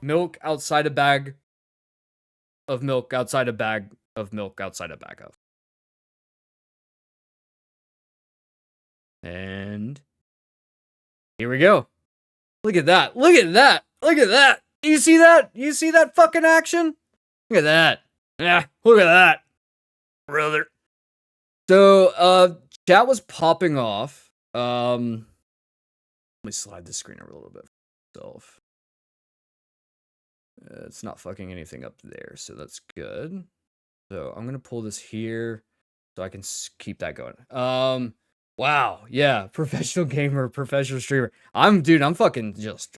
milk outside a bag of milk outside a bag of milk outside a bag of. And here we go. Look at that. Look at that. Look at that. You see that? You see that fucking action? Look at that. Yeah, look at that. Brother. So, chat was popping off. Let me slide the screen over a little bit for myself. It's not fucking anything up there, so that's good. So I'm gonna pull this here so I can keep that going. Wow, yeah, professional gamer, professional streamer. I'm fucking just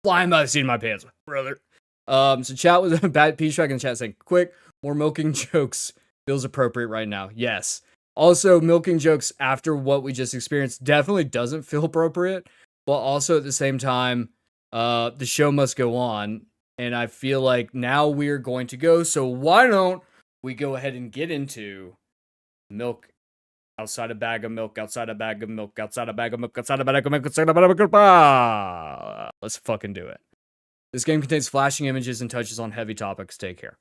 flying by the seat of my pants, brother. So chat was a bad P track in chat saying, quick, more milking jokes feels appropriate right now. Yes. Also, milking jokes after what we just experienced definitely doesn't feel appropriate, but also at the same time, the show must go on. And I feel like now we're going to go. So why don't we go ahead and get into milk outside a bag of milk, outside a bag of milk, outside a bag of milk, outside a bag of milk, outside a bag of milk. Let's fucking do it. This game contains flashing images and touches on heavy topics. Take care.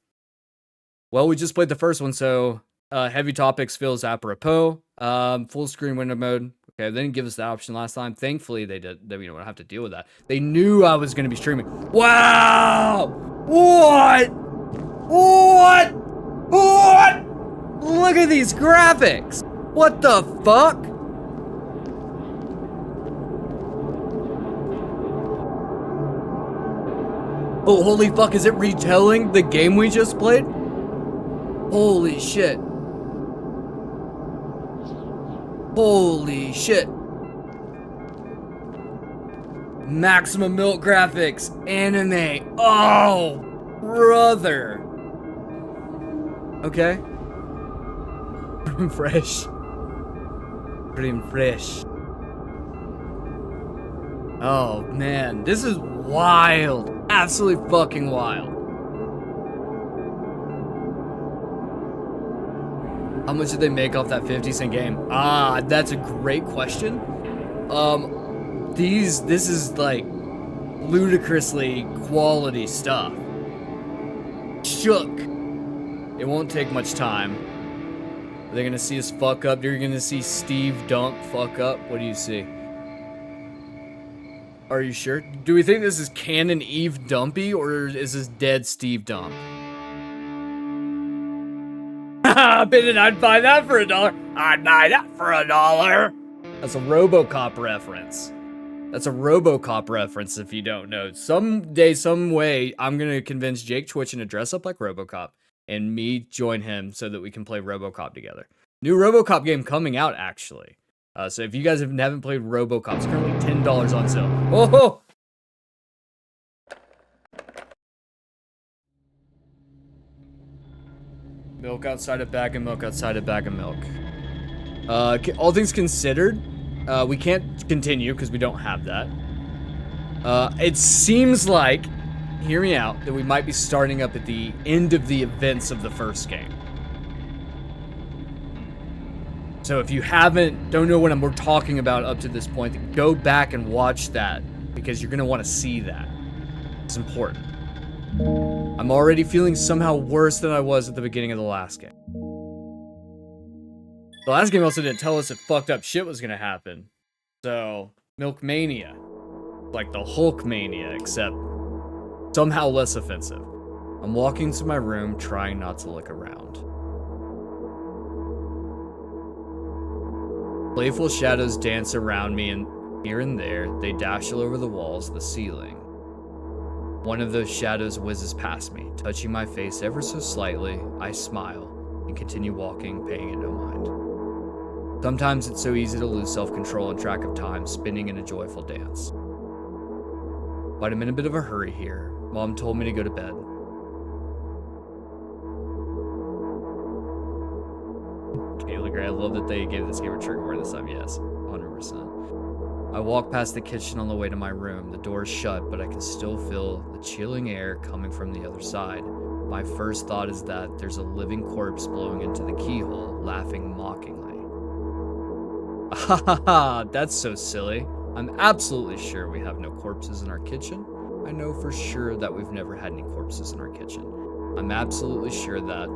Well, we just played the first one, so heavy topics feels apropos. Full screen window mode. Okay, they didn't give us that option last time. Thankfully, they did. We don't have to deal with that. They knew I was going to be streaming. Wow! What? What? What? Look at these graphics! What the fuck? Oh, holy fuck, is it retelling the game we just played? Holy shit. Holy shit. Maximum milk graphics. Anime. Oh, brother. Okay. Fresh. Pretty fresh. Oh, man. This is wild. Absolutely fucking wild. How much did they make off that 50-cent game? Ah, that's a great question. This is like ludicrously quality stuff. Shook. It won't take much time. Are they gonna see us fuck up? You're gonna see Steve Dunk fuck up? What do you see? Are you sure? Do we think this is canon Eve Dumpy or is this dead Steve Dump? I'd buy that for $1. I'd buy that for $1. That's a RoboCop reference. That's a RoboCop reference if you don't know. Someday, some way, I'm going to convince Jake Twitchen to dress up like RoboCop and me join him so that we can play RoboCop together. New RoboCop game coming out, actually. So if you guys haven't played RoboCop, it's currently $10 on sale. Oh! Milk outside a bag of milk outside a bag of milk. All things considered, we can't continue because we don't have that. It seems like, hear me out, that we might be starting up at the end of the events of the first game. So if you don't know what we're talking about up to this point, then go back and watch that because you're going to want to see that. It's important. I'm already feeling somehow worse than I was at the beginning of the last game. The last game also didn't tell us that fucked up shit was gonna happen. So, Milkmania. Like the Hulkmania, except somehow less offensive. I'm walking to my room, trying not to look around. Playful shadows dance around me, and here and there, they dash all over the walls, the ceiling. One of those shadows whizzes past me, touching my face ever so slightly. I smile and continue walking, paying it no mind. Sometimes it's so easy to lose self-control and track of time, spinning in a joyful dance. But I'm in a bit of a hurry here. Mom told me to go to bed. Kayla Gray, I love that they gave this game a trigger warning this time. Yes, 100%. I walk past the kitchen on the way to my room. The door is shut, but I can still feel the chilling air coming from the other side. My first thought is that there's a living corpse blowing into the keyhole, laughing mockingly. Ha ha ha, that's so silly. I'm absolutely sure we have no corpses in our kitchen. I know for sure that we've never had any corpses in our kitchen. I'm absolutely sure that.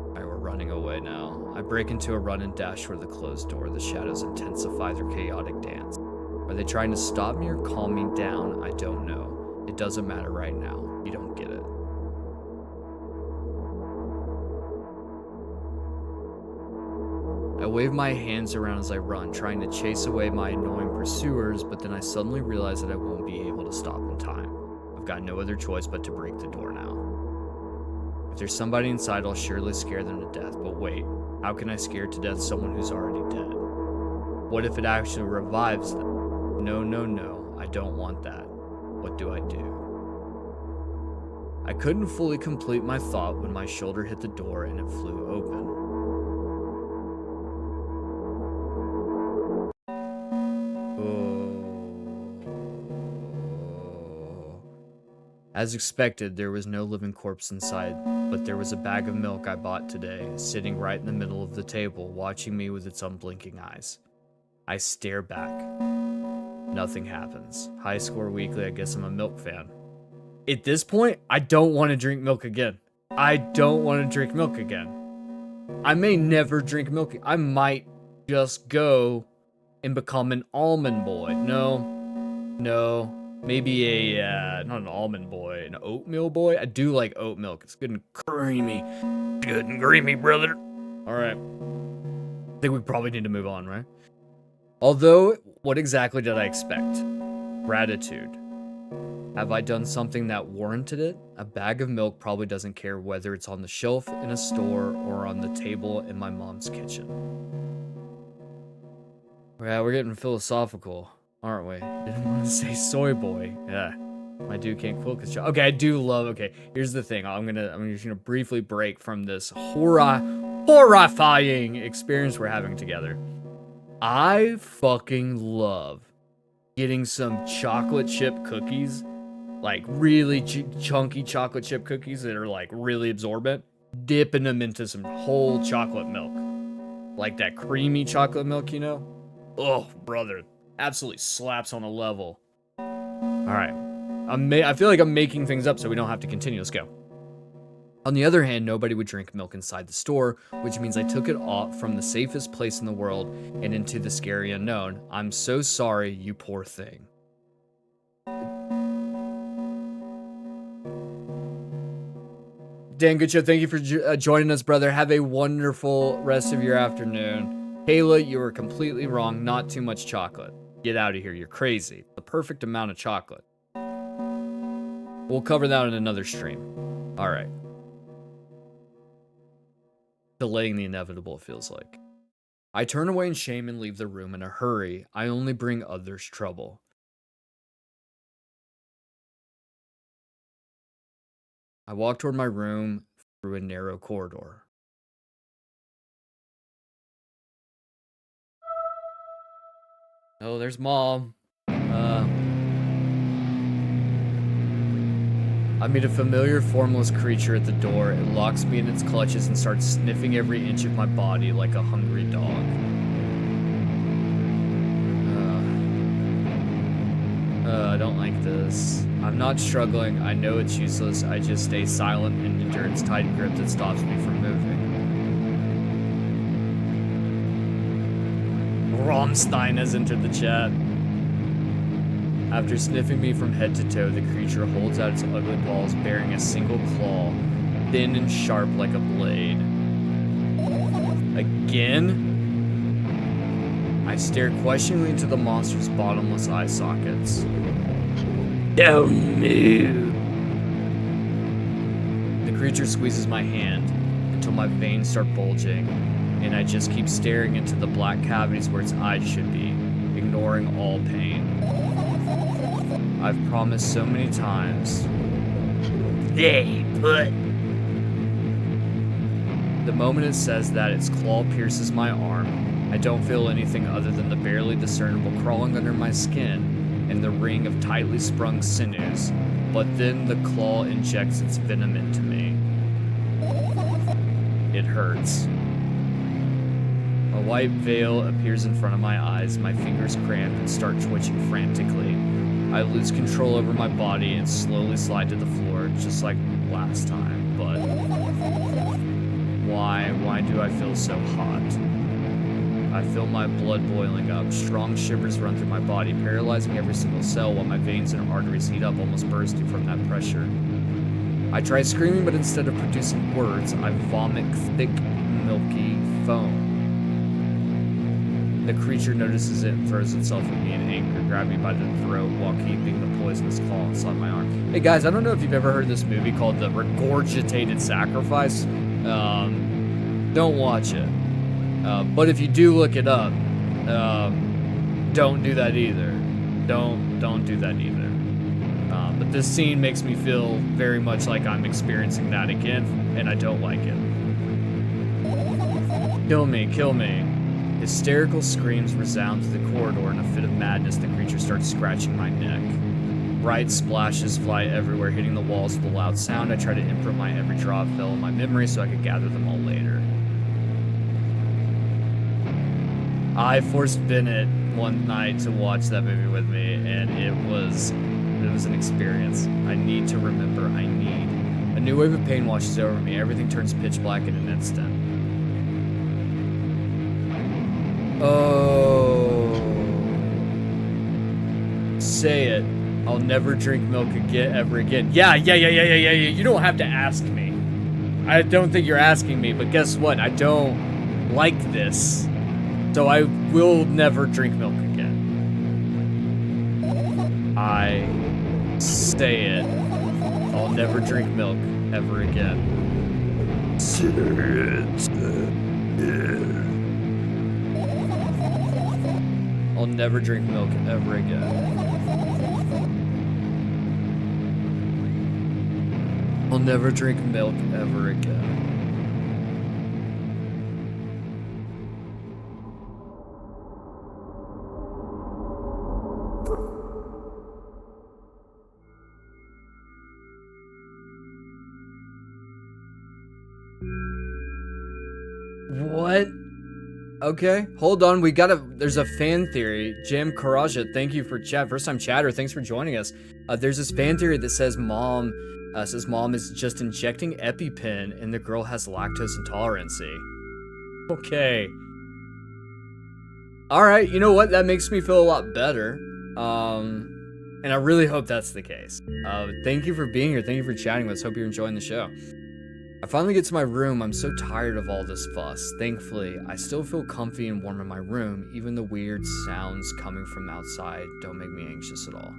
Alright, we're running away now. I break into a run and dash toward the closed door. The shadows intensify their chaotic dance. Are they trying to stop me or calm me down? I don't know. It doesn't matter right now. You don't get it. I wave my hands around as I run, trying to chase away my annoying pursuers, but then I suddenly realize that I won't be able to stop in time. I've got no other choice but to break the door now. If there's somebody inside, I'll surely scare them to death, but wait, how can I scare to death someone who's already dead? What if it actually revives them? No, no, no, I don't want that. What do I do? I couldn't fully complete my thought when my shoulder hit the door and it flew open. As expected, there was no living corpse inside, but there was a bag of milk I bought today, sitting right in the middle of the table, watching me with its unblinking eyes. I stare back. Nothing happens. High score weekly, I guess I'm a milk fan. At this point, I don't want to drink milk again. I don't want to drink milk again. I may never drink milk. I might just go and become an almond boy. No. Maybe a, not an almond boy, an oatmeal boy. I do like oat milk. It's good and creamy. Good and creamy, brother. All right. I think we probably need to move on, right? Although, what exactly did I expect? Gratitude. Have I done something that warranted it? A bag of milk probably doesn't care whether it's on the shelf in a store or on the table in my mom's kitchen. Yeah, we're getting philosophical, aren't we? Didn't want to say soy boy. Yeah, my dude can't quilt his job. Okay, I do love. Okay, here's the thing. I'm just gonna briefly break from this horrifying experience we're having together. I fucking love getting some chocolate chip cookies, like really chunky chocolate chip cookies that are like really absorbent, dipping them into some whole chocolate milk, like that creamy chocolate milk, you know? Oh, brother, absolutely slaps on a level. All right, I feel like I'm making things up so we don't have to continue. Let's go. On the other hand, nobody would drink milk inside the store, which means I took it off from the safest place in the world and into the scary unknown. I'm so sorry, you poor thing. Dan Good Show, thank you for joining us, brother. Have a wonderful rest of your afternoon. Kayla, you were completely wrong. Not too much chocolate. Get out of here. You're crazy. The perfect amount of chocolate. We'll cover that in another stream. All right. Delaying the inevitable, it feels like. I turn away in shame and leave the room in a hurry. I only bring others trouble. I walk toward my room through a narrow corridor. Oh, there's Mom. I meet a familiar, formless creature at the door. It locks me in its clutches and starts sniffing every inch of my body like a hungry dog. I don't like this. I'm not struggling. I know it's useless. I just stay silent and endure its tight grip that stops me from moving. Rammstein has entered the chat. After sniffing me from head to toe, the creature holds out its ugly paws, bearing a single claw, thin and sharp like a blade. Again? I stare questioningly into the monster's bottomless eye sockets. Don't move. The creature squeezes my hand until my veins start bulging, and I just keep staring into the black cavities where its eyes should be, ignoring all pain. I've promised so many times. Stay put. The moment it says that, its claw pierces my arm. I don't feel anything other than the barely discernible crawling under my skin and the ring of tightly sprung sinews, but then the claw injects its venom into me. It hurts. A white veil appears in front of my eyes. My fingers cramp and start twitching frantically. I lose control over my body and slowly slide to the floor, just like last time. But why? Why do I feel so hot? I feel my blood boiling up. Strong shivers run through my body, paralyzing every single cell while my veins and arteries heat up, almost bursting from that pressure. I try screaming, but instead of producing words, I vomit thick, milky foam. The creature notices it and throws itself at me in anger, grabbing me by the throat while keeping the poisonous claw inside my arm. Hey guys, I don't know if you've ever heard this movie called The Regurgitated Sacrifice. Don't watch it. But if you do look it up, don't do that either. Don't do that either. But this scene makes me feel very much like I'm experiencing that again, and I don't like it. Kill me, kill me. Hysterical screams resound through the corridor. In a fit of madness, the creature starts scratching my neck. Bright splashes fly everywhere, hitting the walls with a loud sound. I try to imprint my every drop fell in my memory so I could gather them all later. I forced Bennett one night to watch that movie with me, and it was an experience. I need to remember. I need. A new wave of pain washes over me. Everything turns pitch black in an instant. Oh. Say it. I'll never drink milk again, ever again. Yeah. You don't have to ask me. I don't think you're asking me, but guess what? I don't like this. So I will never drink milk again. I say it. I'll never drink milk ever again. Say it. I'll never drink milk ever again. I'll never drink milk ever again. What? Okay, hold on. There's a fan theory. Jam Karaja, thank you for chat. First time chatter, thanks for joining us. There's this fan theory that says mom is just injecting EpiPen and the girl has lactose intolerance. Okay. All right, you know what? That makes me feel a lot better. And I really hope that's the case. Thank you for being here. Thank you for chatting with us. Hope you're enjoying the show. I finally get to my room. I'm so tired of all this fuss. Thankfully, I still feel comfy and warm in my room. Even the weird sounds coming from outside don't make me anxious at all.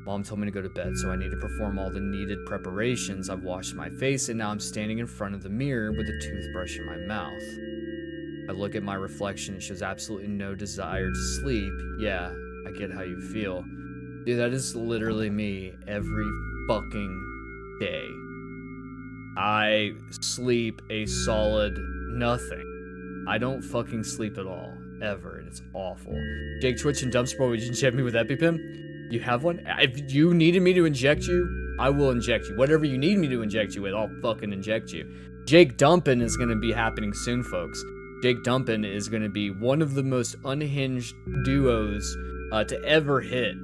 Mom told me to go to bed, so I need to perform all the needed preparations. I've washed my face, and now I'm standing in front of the mirror with a toothbrush in my mouth. I look at my reflection. It shows absolutely no desire to sleep. Yeah, I get how you feel. Dude, that is literally me every fucking day. I sleep a solid nothing. I don't fucking sleep at all, ever, and it's awful. Jake Twitch and Dumpster, would you inject me with EpiPen? You have one? If you needed me to inject you, I will inject you. Whatever you need me to inject you with, I'll fucking inject you. Jake Dumpin is gonna be happening soon, folks. Jake Dumpin is gonna be one of the most unhinged duos to ever hit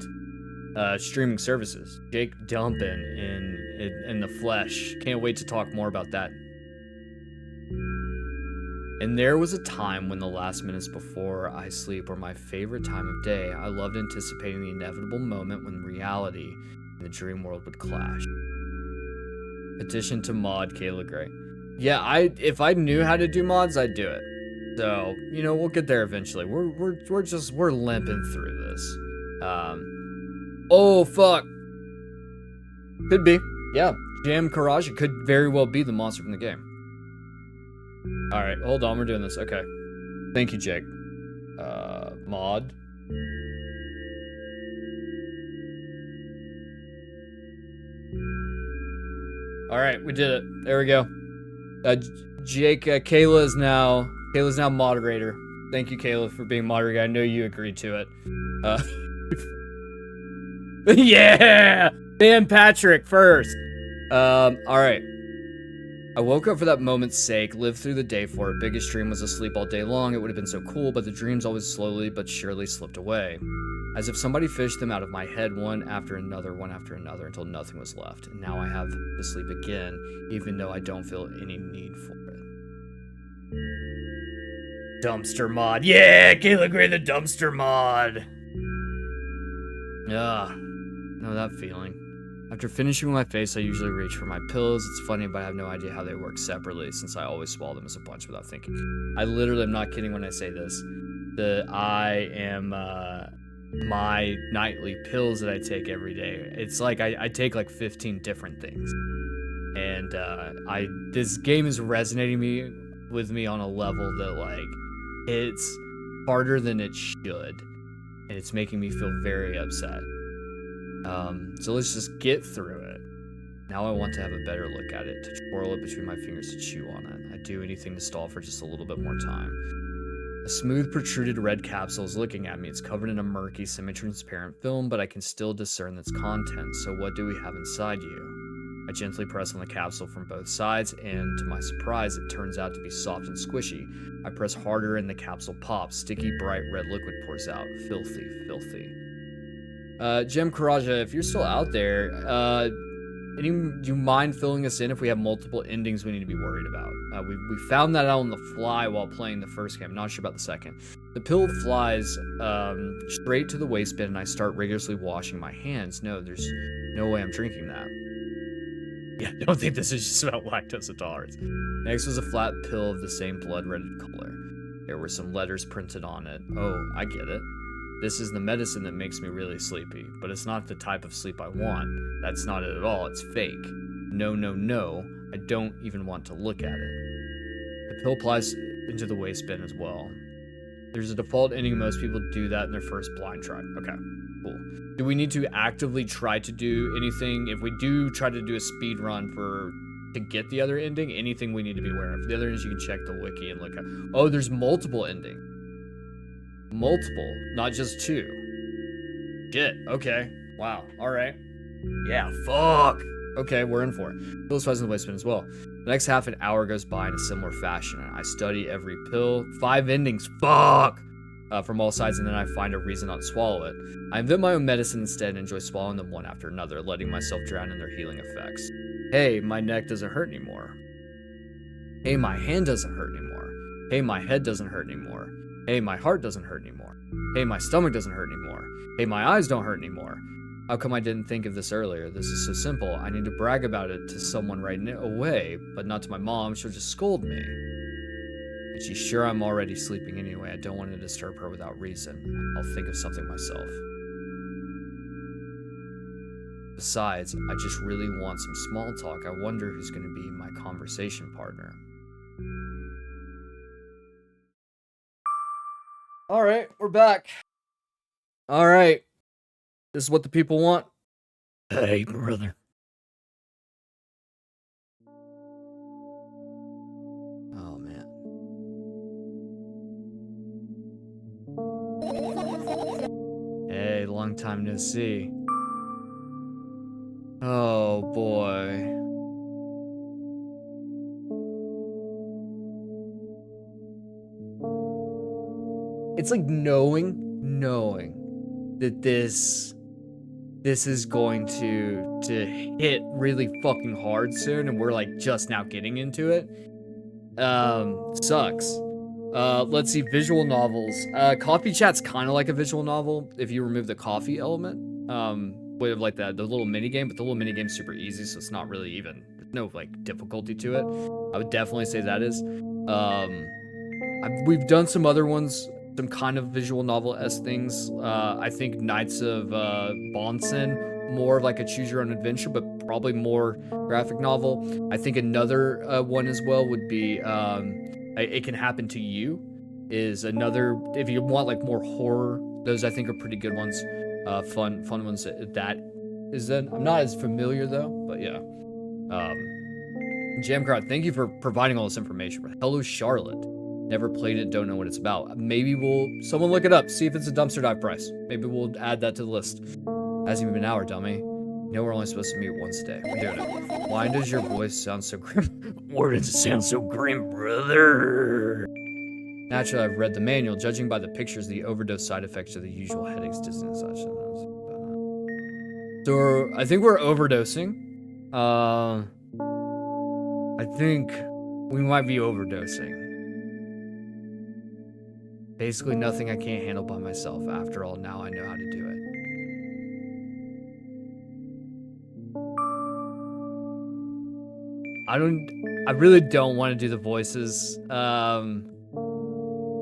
streaming services. Jake Dumpin in the flesh. Can't wait to talk more about that. And there was a time when the last minutes before I sleep were my favorite time of day. I loved anticipating the inevitable moment when reality and the dream world would clash. Petition to mod Kayla Gray. Yeah, if I knew how to do mods, I'd do it. So, you know, we'll get there eventually. We're limping through this. Oh fuck. Could be. Yeah. Jam Karaja could very well be the monster from the game. Alright, hold on, we're doing this. Okay. Thank you, Jake. Mod. Alright, we did it. There we go. Jake, Kayla is now moderator. Thank you, Kayla, for being moderator. I know you agreed to it. Yeah! Dan Patrick first. Alright. I woke up for that moment's sake, lived through the day for it. Biggest dream was asleep all day long. It would have been so cool, but the dreams always slowly but surely slipped away. As if somebody fished them out of my head one after another, until nothing was left. And now I have to sleep again, even though I don't feel any need for it. Dumpster mod. Yeah, Kayla Gray, the dumpster mod. Yeah, know that feeling. After finishing my face, I usually reach for my pills. It's funny, but I have no idea how they work separately since I always swallow them as a bunch without thinking. I literally am not kidding when I say this. I am my nightly pills that I take every day. It's like I take like 15 different things. And this game is resonating with me on a level that like it's harder than it should. And it's making me feel very upset. So let's just get through it. Now I want to have a better look at it, to twirl it between my fingers, to chew on it. I'd do anything to stall for just a little bit more time. A smooth, protruded red capsule is looking at me. It's covered in a murky, semi-transparent film, but I can still discern its contents. So what do we have inside you? I gently press on the capsule from both sides, and to my surprise, it turns out to be soft and squishy. I press harder and the capsule pops. Sticky, bright red liquid pours out. Filthy, filthy. Gem Karaja, if you're still out there, do you mind filling us in if we have multiple endings we need to be worried about? We found that out on the fly while playing the first game. I'm not sure about the second. The pill flies straight to the waste bin, and I start rigorously washing my hands. No, there's no way I'm drinking that. Yeah, I don't think this is just about lactose intolerance. Next was a flat pill of the same blood-reded color. There were some letters printed on it. Oh, I get it. This is the medicine that makes me really sleepy, but it's not the type of sleep I want. That's not it at all. It's fake. No, no, no. I don't even want to look at it. The pill flies into the waste bin as well. There's a default ending. Most people do that in their first blind try. Okay, cool. Do we need to actively try to do anything? If we do try to do a speed run to get the other ending, anything we need to be aware of? The other is you can check the wiki and look at. Oh, there's multiple endings. Multiple, not just two. Shit, okay. Wow, alright. Yeah, fuck. Okay, we're in for it. Pills flies in the waste bin as well. The next half an hour goes by in a similar fashion. I study every pill. 5 endings, fuck! From all sides, and then I find a reason not to swallow it. I invent my own medicine instead and enjoy swallowing them one after another, letting myself drown in their healing effects. Hey, my neck doesn't hurt anymore. Hey, my hand doesn't hurt anymore. Hey, my head doesn't hurt anymore. Hey, my heart doesn't hurt anymore. Hey, my stomach doesn't hurt anymore. Hey, my eyes don't hurt anymore. How come I didn't think of this earlier? This is so simple. I need to brag about it to someone right away, but not to my mom. She'll just scold me. And she's sure I'm already sleeping anyway. I don't want to disturb her without reason. I'll think of something myself. Besides, I just really want some small talk. I wonder who's going to be my conversation partner. All right, we're back. All right. This is what the people want. Hey, brother. Oh, man. Hey, long time no see. Oh, boy. It's like knowing that this is going to hit really fucking hard soon, and we're like just now getting into it. Sucks. Let's see, visual novels. Coffee Chat's kind of like a visual novel if you remove the coffee element. With like the little mini game, but the little mini game's super easy, so it's not really even, there's no like difficulty to it. I would definitely say that is. We've done some other ones, some kind of visual novel-esque things. I think Knights of Bonson, more of like a choose your own adventure, but probably more graphic novel. I think another one as well would be It Can Happen to You is another, if you want like more horror, those I think are pretty good ones. Fun ones that is then. I'm not as familiar though, but yeah. Jamcrowd, thank you for providing all this information. Hello, Charlotte. Never played it, don't know what it's about. Maybe someone look it up, see if it's a dumpster dive price. Maybe we'll add that to the list. Hasn't even been an hour, dummy. You know we're only supposed to meet once a day. We're doing it. Why does your voice sound so grim? Why does it sound so grim, brother? Naturally, I've read the manual. Judging by the pictures, the overdose side effects are the usual headaches, dizziness, such. So I think we're overdosing. I think we might be overdosing. Basically nothing I can't handle by myself. After all, now I know how to do it. I really don't want to do the voices.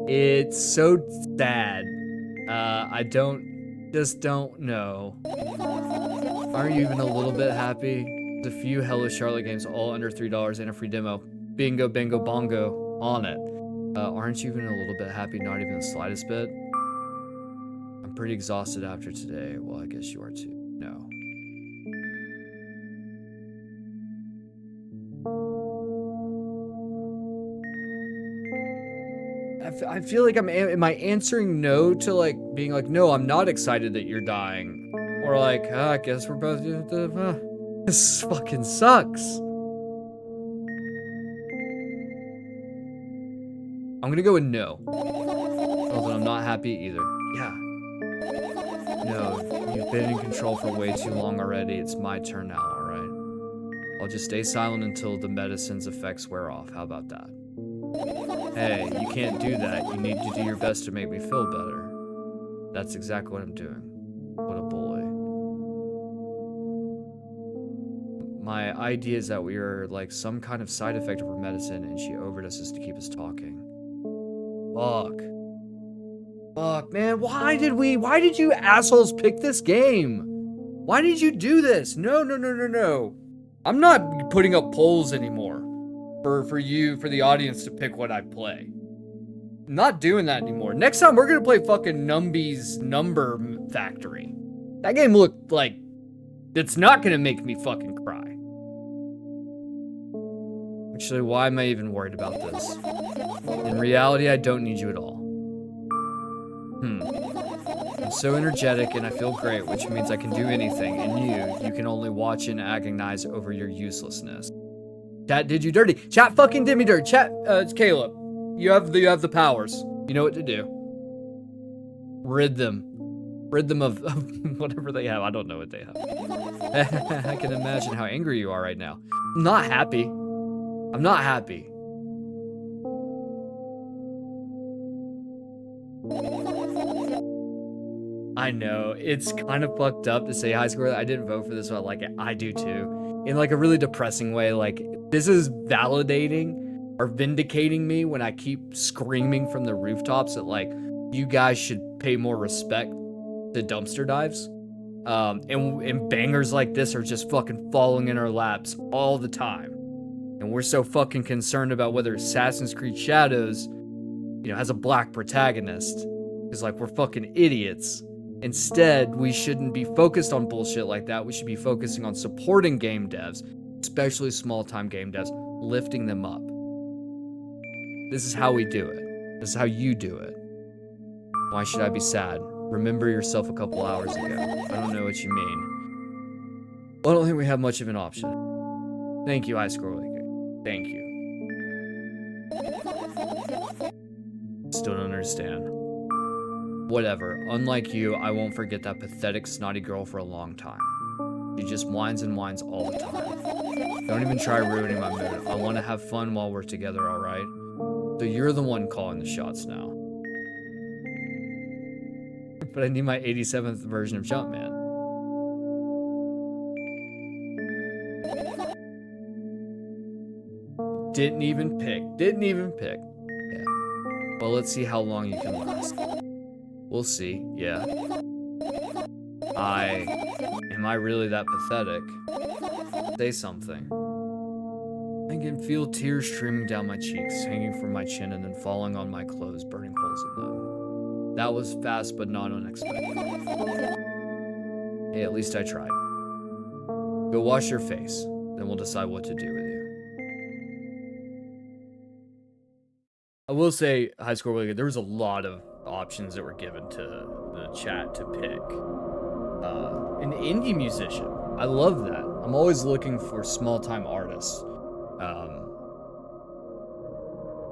It's so sad. I just don't know. Aren't you even a little bit happy? There's a few Hello Charlotte games, all under $3 and a free demo. Bingo, bango, bongo on it. Aren't you even a little bit happy? Not even the slightest bit? I'm pretty exhausted after today. Well, I guess you are too. No. I feel like am I answering no to like being like, no, I'm not excited that you're dying? Or like, I guess we're both, this fucking sucks. I'm gonna go with no. Although I'm not happy either. Yeah. No, you've been in control for way too long already. It's my turn now, alright? I'll just stay silent until the medicine's effects wear off. How about that? Hey, you can't do that. You need to do your best to make me feel better. That's exactly what I'm doing. What a bully. My idea is that we are like some kind of side effect of her medicine and she overdoses to keep us talking. Fuck, man. Why did you assholes pick this game? Why did you do this? No. I'm not putting up polls anymore for the audience to pick what I play. I'm not doing that anymore. Next time we're gonna play fucking Numby's Number Factory. That game looked like it's not gonna make me fucking cry. Actually, why am I even worried about this? In reality, I don't need you at all. I'm so energetic and I feel great, which means I can do anything, and you can only watch and agonize over your uselessness. Chat did you dirty. Chat fucking did me dirty. Chat, it's Caleb. You have the powers. You know what to do. Rid them of whatever they have. I don't know what they have. I can imagine how angry you are right now. I'm not happy. I'm not happy. I know, it's kind of fucked up to say high score. I didn't vote for this, but like I do too. In like a really depressing way. Like this is validating or vindicating me when I keep screaming from the rooftops that like you guys should pay more respect to dumpster dives. And bangers like this are just fucking falling in our laps all the time. And we're so fucking concerned about whether Assassin's Creed Shadows, has a black protagonist. Because like we're fucking idiots. Instead, we shouldn't be focused on bullshit like that. We should be focusing on supporting game devs, especially small-time game devs, lifting them up. This is how we do it. This is how you do it. Why should I be sad? Remember yourself a couple hours ago. I don't know what you mean. Well, I don't think we have much of an option. Thank you, High Score League. Thank you. Still don't understand. Whatever. Unlike you, I won't forget that pathetic, snotty girl for a long time. She just whines and whines all the time. Don't even try ruining my mood. I want to have fun while we're together, alright? So you're the one calling the shots now. But I need my 87th version of Jumpman. Didn't even pick. Yeah. Well, let's see how long you can last. We'll see, yeah. Am I really that pathetic? Say something. I can feel tears streaming down my cheeks, hanging from my chin, and then falling on my clothes, burning holes in them. That was fast, but not unexpected. Hey, at least I tried. Go wash your face, then we'll decide what to do with you. I will say, High Score League, there was a lot of options that were given to the chat to pick. An indie musician. I love that. I'm always looking for small-time artists. I'm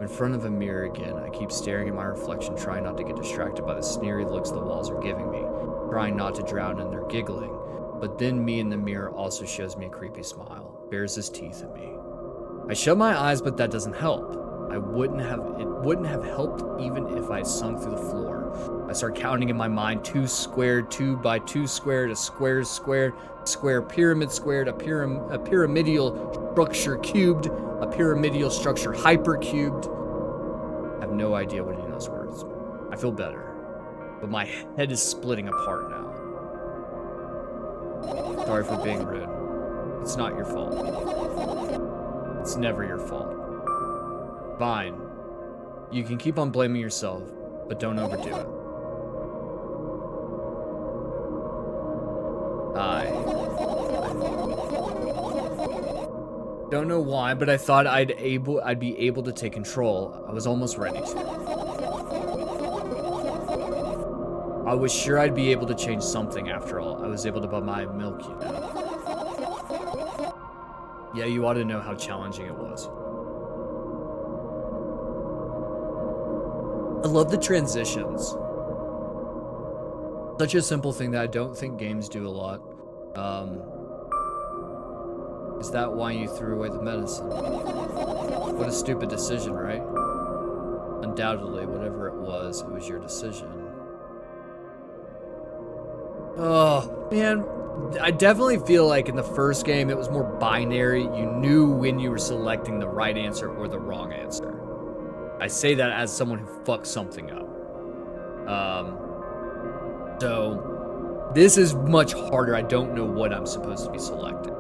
in front of a mirror again. I keep staring at my reflection, trying not to get distracted by the sneery looks the walls are giving me, trying not to drown in their giggling. But then me in the mirror also shows me a creepy smile, bares his teeth at me. I shut my eyes, but that doesn't help. It wouldn't have helped even if I sunk through the floor. I start counting in my mind: 2 squared, 2 by 2 squared, a square squared, square pyramid squared, a pyramidal structure cubed, a pyramidal structure hypercubed. I have no idea what any of those words. I feel better, but my head is splitting apart now. Sorry for being rude. It's not your fault. It's never your fault. Fine. You can keep on blaming yourself, but don't overdo it. I don't know why, but I thought I'd be able to take control. I was almost ready to. I was sure I'd be able to change something after all. I was able to buy my milk, you know. Yeah, you ought to know how challenging it was. I love the transitions. Such a simple thing that I don't think games do a lot. Is that why you threw away the medicine? What a stupid decision, right? Undoubtedly, whatever it was your decision. Oh, man. I definitely feel like in the first game, it was more binary. You knew when you were selecting the right answer or the wrong answer. I say that as someone who fucked something up. So this is much harder. I don't know what I'm supposed to be selecting.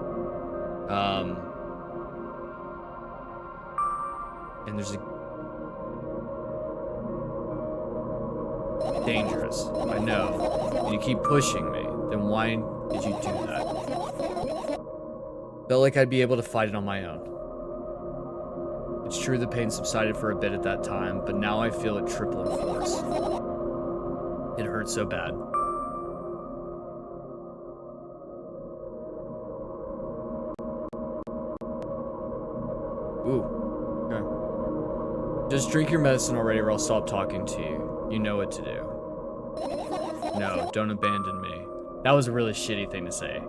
And there's a dangerous. I know. You keep pushing me. Then why did you do that? Felt like I'd be able to fight it on my own. It's true the pain subsided for a bit at that time, but now I feel it triple in force. It hurts so bad. Ooh. Okay. Just drink your medicine already or I'll stop talking to you. You know what to do. No, don't abandon me. That was a really shitty thing to say.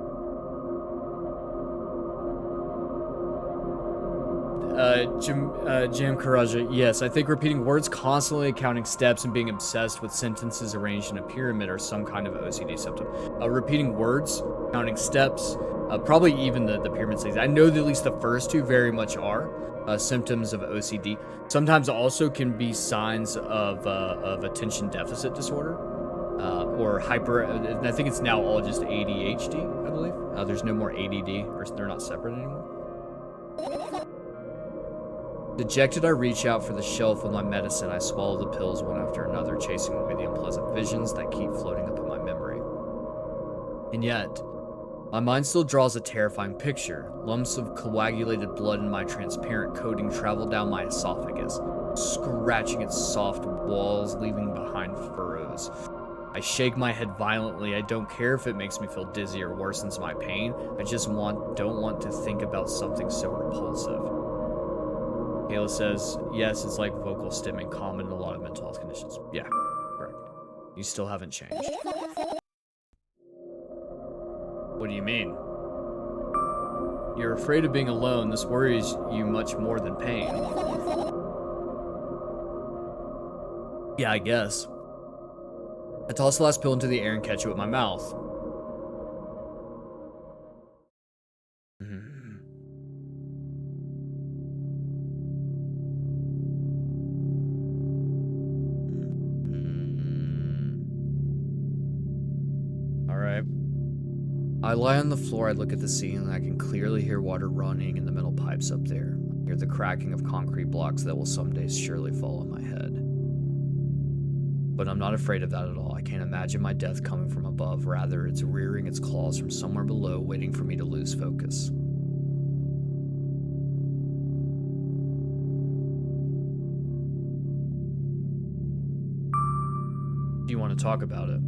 Jim Karaja, yes, I think repeating words constantly, counting steps, and being obsessed with sentences arranged in a pyramid are some kind of OCD symptom. Repeating words, counting steps, probably even the pyramid things. I know that at least the first two very much are symptoms of OCD. Sometimes also can be signs of attention deficit disorder or hyper. And I think it's now all just ADHD, I believe. There's no more ADD, or they're not separate anymore. Dejected, I reach out for the shelf with my medicine. I swallow the pills one after another, chasing away the unpleasant visions that keep floating up in my memory. And yet, my mind still draws a terrifying picture. Lumps of coagulated blood in my transparent coating travel down my esophagus, scratching its soft walls, leaving behind furrows. I shake my head violently. I don't care if it makes me feel dizzy or worsens my pain. I just don't want to think about something so repulsive. Kayla says, yes, it's like vocal stimming, common in a lot of mental health conditions. Yeah, correct. You still haven't changed. What do you mean? You're afraid of being alone. This worries you much more than pain. Yeah, I guess. I toss the last pill into the air and catch it with my mouth. I lie on the floor, I look at the ceiling, and I can clearly hear water running in the metal pipes up there. I hear the cracking of concrete blocks that will someday surely fall on my head. But I'm not afraid of that at all. I can't imagine my death coming from above. Rather, it's rearing its claws from somewhere below, waiting for me to lose focus. Do you want to talk about it?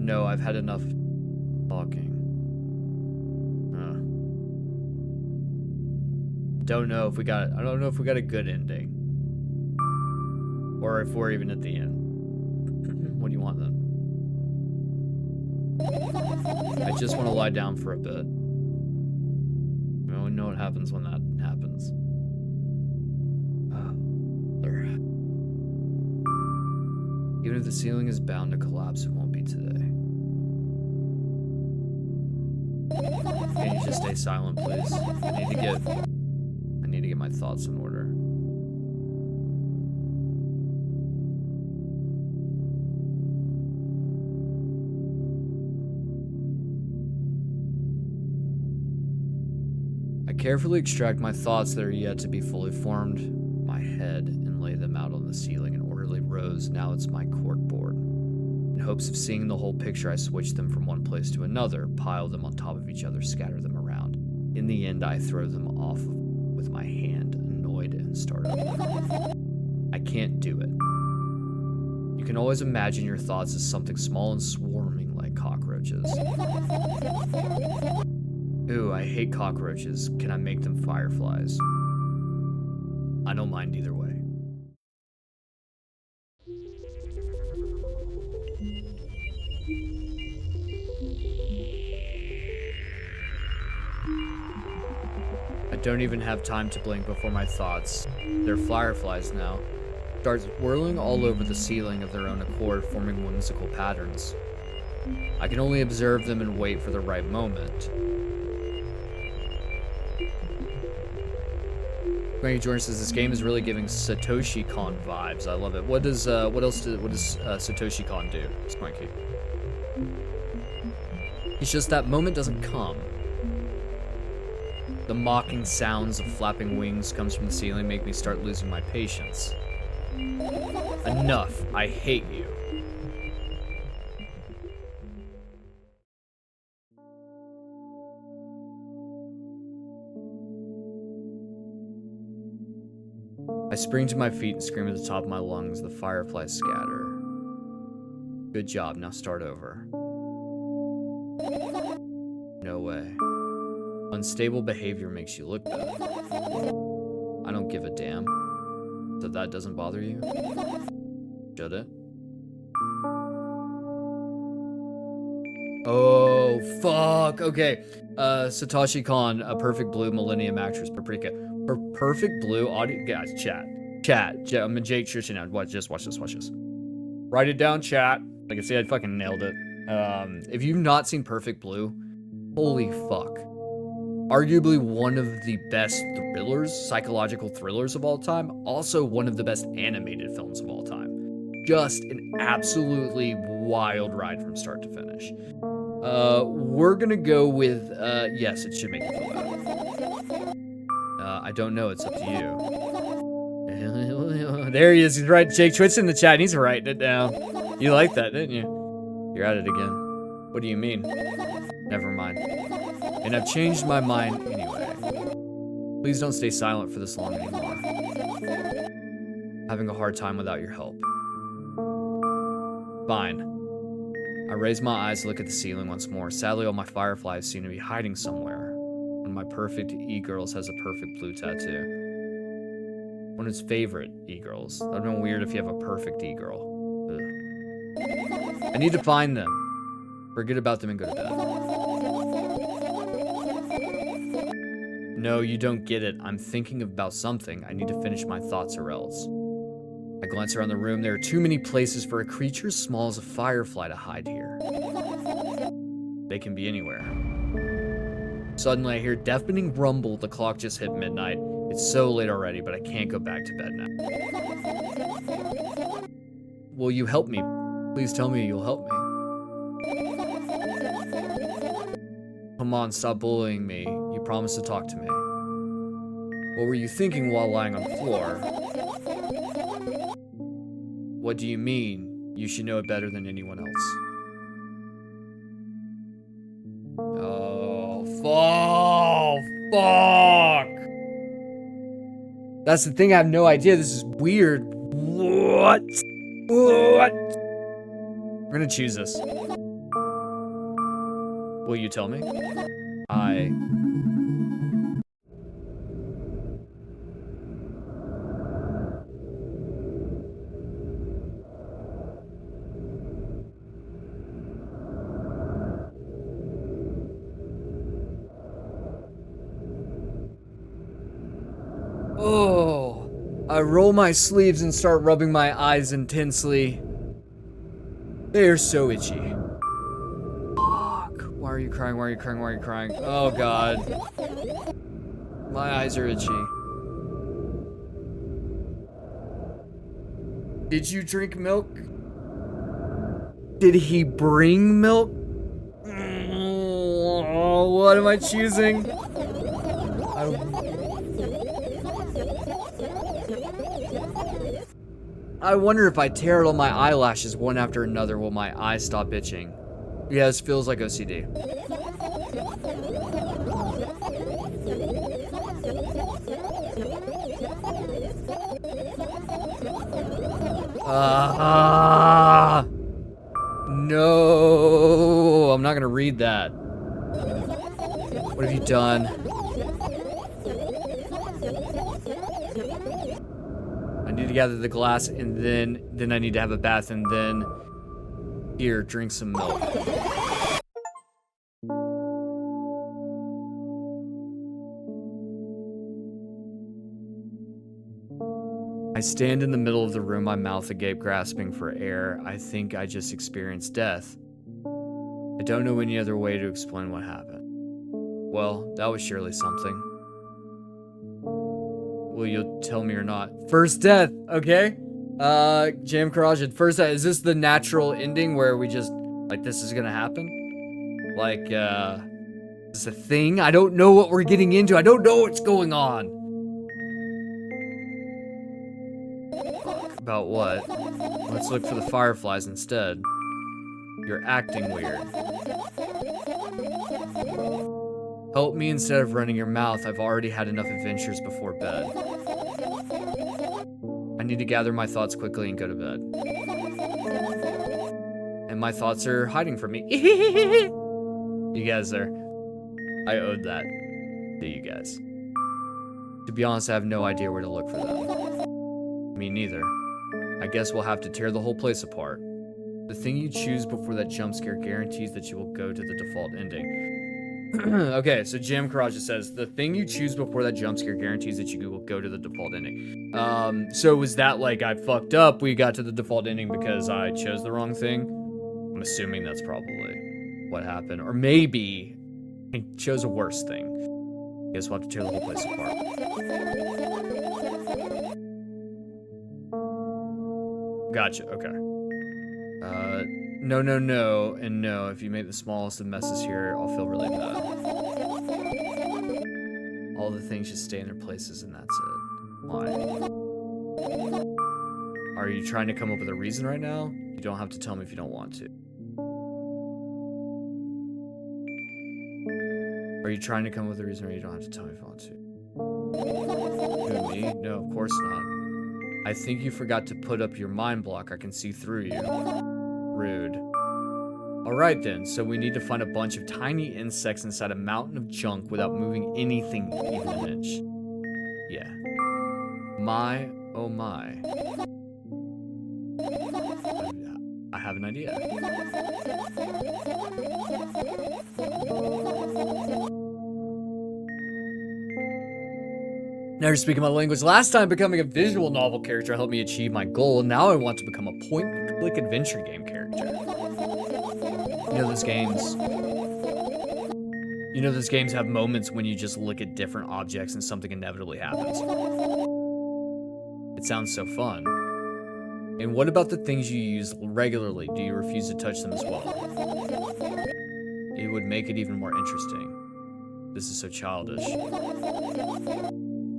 No, I've had enough talking. Don't know if we got. I don't know if we got a good ending, or if we're even at the end. What do you want then? I just want to lie down for a bit. We don't know what happens when that happens. Even if the ceiling is bound to collapse, it won't be today. Can you just stay silent, please? I need to get my thoughts in order. I carefully extract my thoughts that are yet to be fully formed from my head and lay them out on the ceiling in orderly rows. Now it's my corkboard. In hopes of seeing the whole picture, I switch them from one place to another, pile them on top of each other, scatter them around. In the end, I throw them off with my hand, annoyed, and start over. I can't do it. You can always imagine your thoughts as something small and swarming like cockroaches. Ooh, I hate cockroaches. Can I make them fireflies? I don't mind either way. I don't even have time to blink before my thoughts, they're fireflies now, start whirling all over the ceiling of their own accord, forming whimsical patterns. I can only observe them and wait for the right moment. Frankie Jordan says this game is really giving Satoshi Kon vibes. I love it. What does Satoshi Kon do, Swanky? It's just that moment doesn't come. The mocking sounds of flapping wings comes from the ceiling, make me start losing my patience. Enough. I hate you. I spring to my feet and scream at the top of my lungs. The fireflies scatter. Good job. Now start over. No way. Unstable behavior makes you look bad. I don't give a damn. So that doesn't bother you? Should it? Oh, fuck. Okay. Satoshi Kon, a Perfect Blue Millennium Actress, Paprika. For Perfect Blue, audio, guys, chat. I'm in Jake Church now. Just watch this. Write it down, chat. Like I said, I fucking nailed it. If you've not seen Perfect Blue, holy fuck. Arguably one of the best thrillers, psychological thrillers of all time. Also one of the best animated films of all time. Just an absolutely wild ride from start to finish. We're gonna go with, yes, it should make you feel better. I don't know, it's up to you. There he is, he's right. Jake Twitch in the chat, he's writing it down. You like that, didn't you? You're at it again. What do you mean? Never mind. And I've changed my mind anyway. Please don't stay silent for this long anymore. Having a hard time without your help. Fine. I raise my eyes to look at the ceiling once more. Sadly, all my fireflies seem to be hiding somewhere. One of my perfect e-girls has a perfect blue tattoo. One of his favorite e-girls. That would have been weird if you have a perfect e-girl. I need to find them. Forget about them and go to bed. No, you don't get it. I'm thinking about something. I need to finish my thoughts or else. I glance around the room. There are too many places for a creature as small as a firefly to hide here. They can be anywhere. Suddenly, I hear deafening rumble. The clock just hit midnight. It's so late already, but I can't go back to bed now. Will you help me? Please tell me you'll help me. Come on, stop bullying me. You promised to talk to me. What were you thinking while lying on the floor? What do you mean? You should know it better than anyone else. Oh, fuck! That's the thing, I have no idea. This is weird. What? We're gonna choose this. Will you tell me? I... Oh, I roll my sleeves and start rubbing my eyes intensely. They are so itchy. Fuck. Why are you crying? Why are you crying? Why are you crying? Oh, God. My eyes are itchy. Did you drink milk? Did he bring milk? Oh, what am I choosing? I wonder if I tear all my eyelashes one after another, will my eyes stop itching? Yeah, this feels like OCD. No, I'm not gonna read that. What have you done? I need to gather the glass, and then I need to have a bath, and then here, drink some milk. I stand in the middle of the room, my mouth agape, grasping for air. I think I just experienced death. I don't know any other way to explain what happened. Well, that was surely something. Will you tell me or not? First death, okay? Jam Garage, first death. Is this the natural ending where we just, like, this is gonna happen? Like, is this a thing? I don't know what we're getting into. I don't know what's going on. Fuck, about what? Let's look for the fireflies instead. You're acting weird. Help me instead of running your mouth. I've already had enough adventures before bed. I need to gather my thoughts quickly and go to bed. And my thoughts are hiding from me. You guys are... I owed that to you guys. To be honest, I have no idea where to look for them. Me neither. I guess we'll have to tear the whole place apart. The thing you choose before that jump scare guarantees that you will go to the default ending. Okay, so Jam Garage says, the thing you choose before that jump scare guarantees that you will go to the default ending. So was that like I fucked up, we got to the default ending because I chose the wrong thing? I'm assuming that's probably what happened. Or maybe I chose a worse thing. I guess we'll have to tear the whole place apart. Gotcha, okay. No, no, no, and no. If you make the smallest of messes here, I'll feel really bad. All the things just stay in their places and that's it. Why? Are you trying to come up with a reason right now? You don't have to tell me if you don't want to. Are you trying to come up with a reason or you don't have to tell me if you want to? Who, me? No, of course not. I think you forgot to put up your mind block. I can see through you. Rude. Alright then, so we need to find a bunch of tiny insects inside a mountain of junk without moving anything even an inch. Yeah. My, oh my. I have an idea. Now you're speaking my language. Last time becoming a visual novel character helped me achieve my goal. Now I want to become a point-and-click adventure game character. You know those games. You know those games have moments when you just look at different objects and something inevitably happens. It sounds so fun. And what about the things you use regularly? Do you refuse to touch them as well? It would make it even more interesting. This is so childish.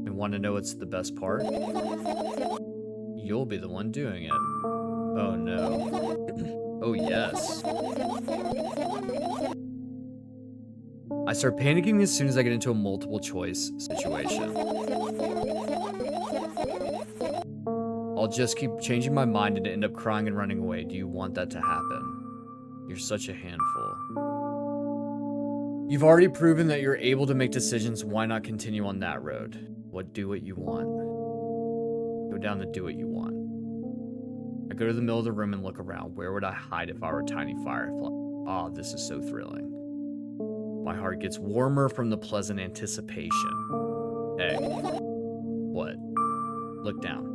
And want to know what's the best part? You'll be the one doing it. Oh no. Oh yes. I start panicking as soon as I get into a multiple choice situation. I'll just keep changing my mind and end up crying and running away. Do you want that to happen? You're such a handful. You've already proven that you're able to make decisions. Why not continue on that road? Do what you want. Go down the do what you want. I go to the middle of the room and look around. Where would I hide if I were a tiny firefly? Ah, this is so thrilling. My heart gets warmer from the pleasant anticipation. Hey. What? Look down.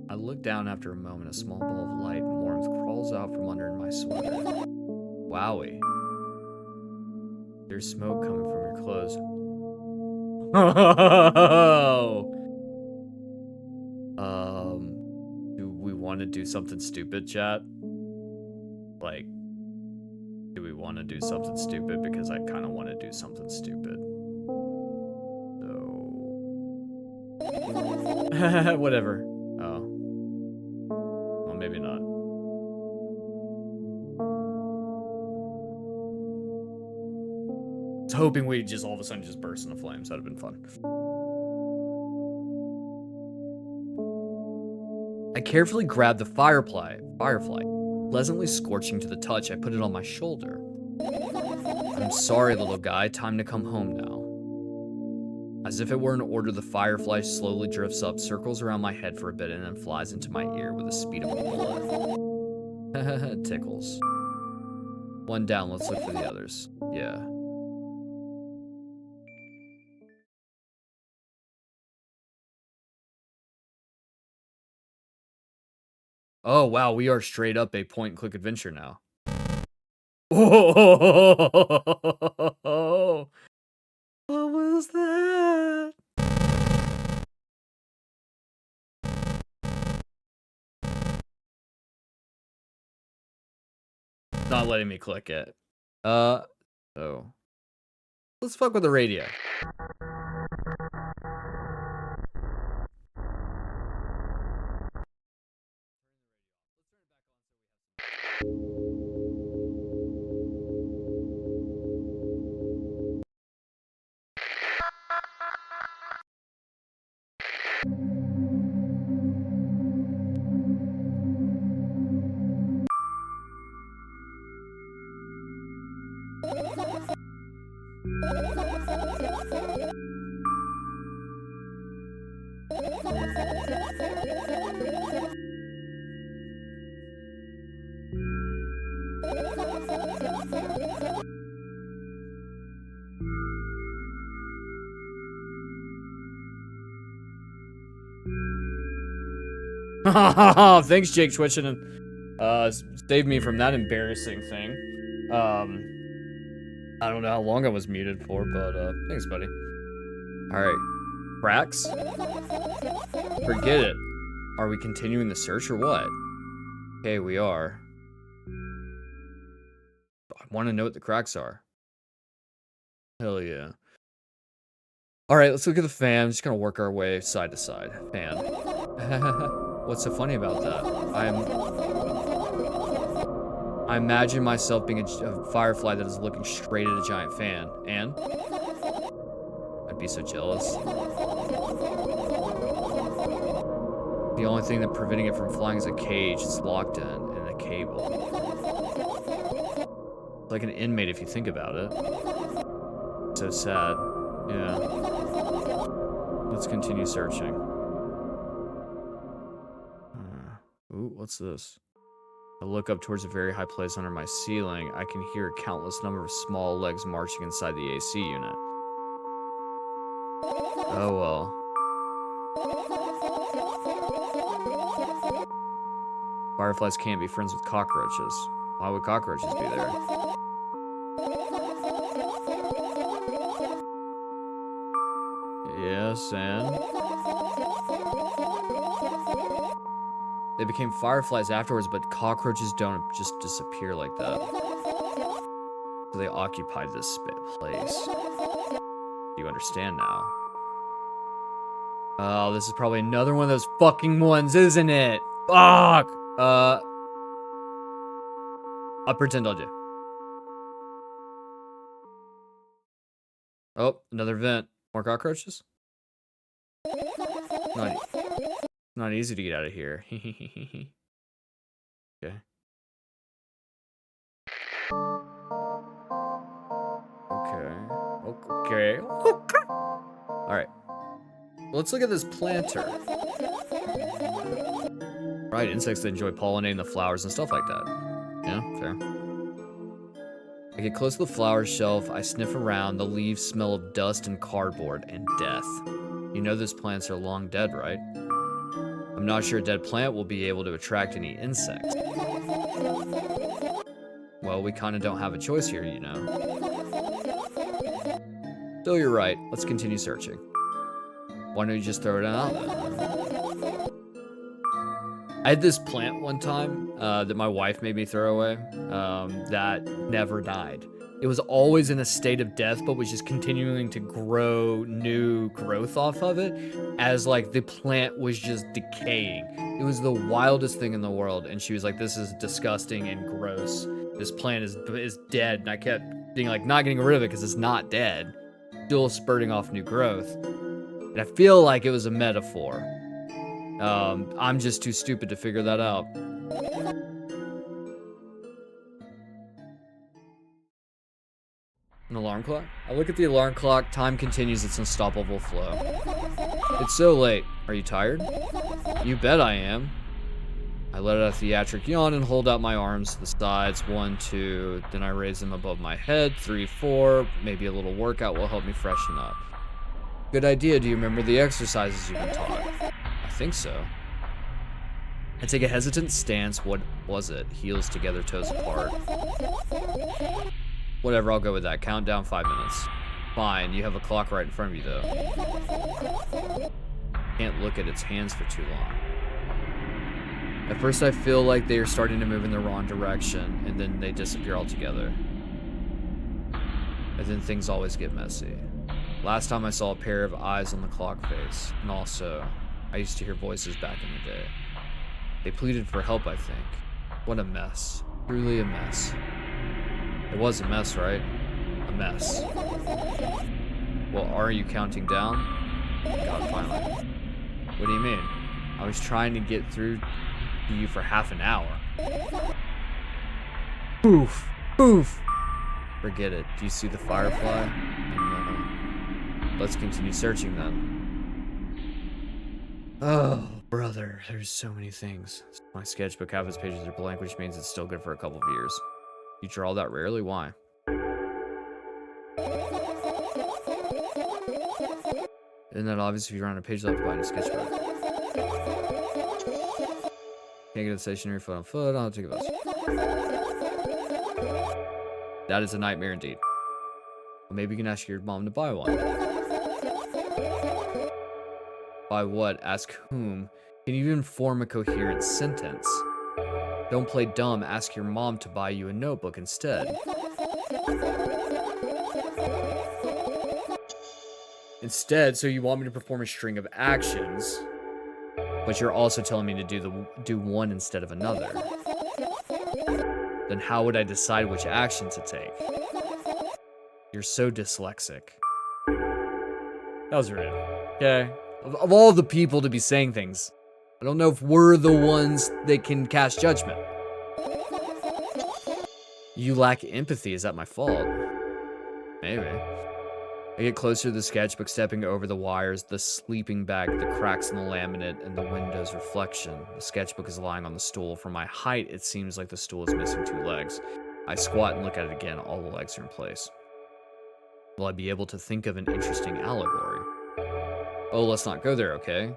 I look down after a moment. A small ball of light and warmth crawls out from under my sweater. Wowie. There's smoke coming from your clothes. Do we want to do something stupid, chat? Like, do we want to do something stupid? Because I kind of want to do something stupid. So... Whatever. Oh. Well, maybe not. I was hoping we'd just all of a sudden just burst into flames. That'd have been fun. I carefully grab the firefly. Pleasantly scorching to the touch, I put it on my shoulder. I'm sorry, little guy. Time to come home now. As if it were an order, the firefly slowly drifts up, circles around my head for a bit, and then flies into my ear with the speed of a bullet. It tickles. One down, let's look for the others. Yeah. Oh, wow, we are straight up a point-and-click adventure now. Oh, what was that? Not letting me click it. Oh. Let's fuck with the radio. Thanks, Jake Twitching, and saved me from that embarrassing thing. I don't know how long I was muted for, but thanks, buddy. Alright. Cracks? Forget it. Are we continuing the search or what? Okay, we are. I want to know what the cracks are. Hell yeah. Alright, let's look at the fan. Just gonna work our way side to side. Fan. What's so funny about that? I imagine myself being a firefly that is looking straight at a giant fan. And? I'd be so jealous. The only thing that preventing it from flying is a cage. It's locked in and a cable. It's like an inmate if you think about it. So sad. Yeah. Let's continue searching. Ooh, what's this? I look up towards a very high place under my ceiling. I can hear a countless number of small legs marching inside the AC unit. Oh well. Fireflies can't be friends with cockroaches. Why would cockroaches be there? Yes, and? They became fireflies afterwards, but cockroaches don't just disappear like that. So they occupied this place. Do you understand now? Oh, this is probably another one of those fucking ones, isn't it? Fuck! I'll pretend I'll do. Oh, another vent. More cockroaches? Not easy to get out of here. Okay. Okay. Alright. Let's look at this planter. Right, insects that enjoy pollinating the flowers and stuff like that. Yeah, fair. I get close to the flower shelf, I sniff around, the leaves smell of dust and cardboard and death. You know those plants are long dead, right? I'm not sure a dead plant will be able to attract any insects. Well, we kinda don't have a choice here, you know. Still, you're right. Let's continue searching. Why don't you just throw it out then? I had this plant one time that my wife made me throw away that never died. It was always in a state of death, but was just continuing to grow new growth off of it as like the plant was just decaying. It was the wildest thing in the world. And she was like, this is disgusting and gross. This plant is dead. And I kept being like, not getting rid of it because it's not dead. Still spurting off new growth. And I feel like it was a metaphor. I'm just too stupid to figure that out. An alarm clock? I look at the alarm clock, time continues its unstoppable flow. It's so late. Are you tired? You bet I am. I let out a theatric yawn and hold out my arms to the sides. 1, 2, then I raise them above my head. 3, 4, maybe a little workout will help me freshen up. Good idea. Do you remember the exercises you've been taught? I think so. I take a hesitant stance. What was it? Heels together, toes apart. Whatever, I'll go with that. Count down 5 minutes. Fine, you have a clock right in front of you, though. Can't look at its hands for too long. At first, I feel like they are starting to move in the wrong direction, and then they disappear altogether. And then things always get messy. Last time I saw a pair of eyes on the clock face, and also, I used to hear voices back in the day. They pleaded for help, I think. What a mess. Truly a mess. It was a mess, right? A mess. Well, are you counting down? God, finally. What do you mean? I was trying to get through to you for half an hour. Poof! Poof! Forget it. Do you see the firefly? No. Let's continue searching then. Oh, brother. There's so many things. My sketchbook, half its pages are blank, which means it's still good for a couple of years. You draw that rarely? Why? Isn't that obvious if you run a page left behind a sketchbook? Can't get a stationary foot on foot. I'll take a bus. That is a nightmare indeed. Well, maybe you can ask your mom to buy one. Buy what? Ask whom? Can you even form a coherent sentence? Don't play dumb. Ask your mom to buy you a notebook instead. Instead, so you want me to perform a string of actions, but you're also telling me to do one instead of another. Then how would I decide which action to take? You're so dyslexic. That was rude. Okay. Of all the people to be saying things, I don't know if we're the ones that can cast judgment. You lack empathy. Is that my fault? Maybe. I get closer to the sketchbook, stepping over the wires, the sleeping bag, the cracks in the laminate, and the window's reflection. The sketchbook is lying on the stool. From my height, it seems like the stool is missing 2 legs. I squat and look at it again. All the legs are in place. Will I be able to think of an interesting allegory? Oh, let's not go there, okay?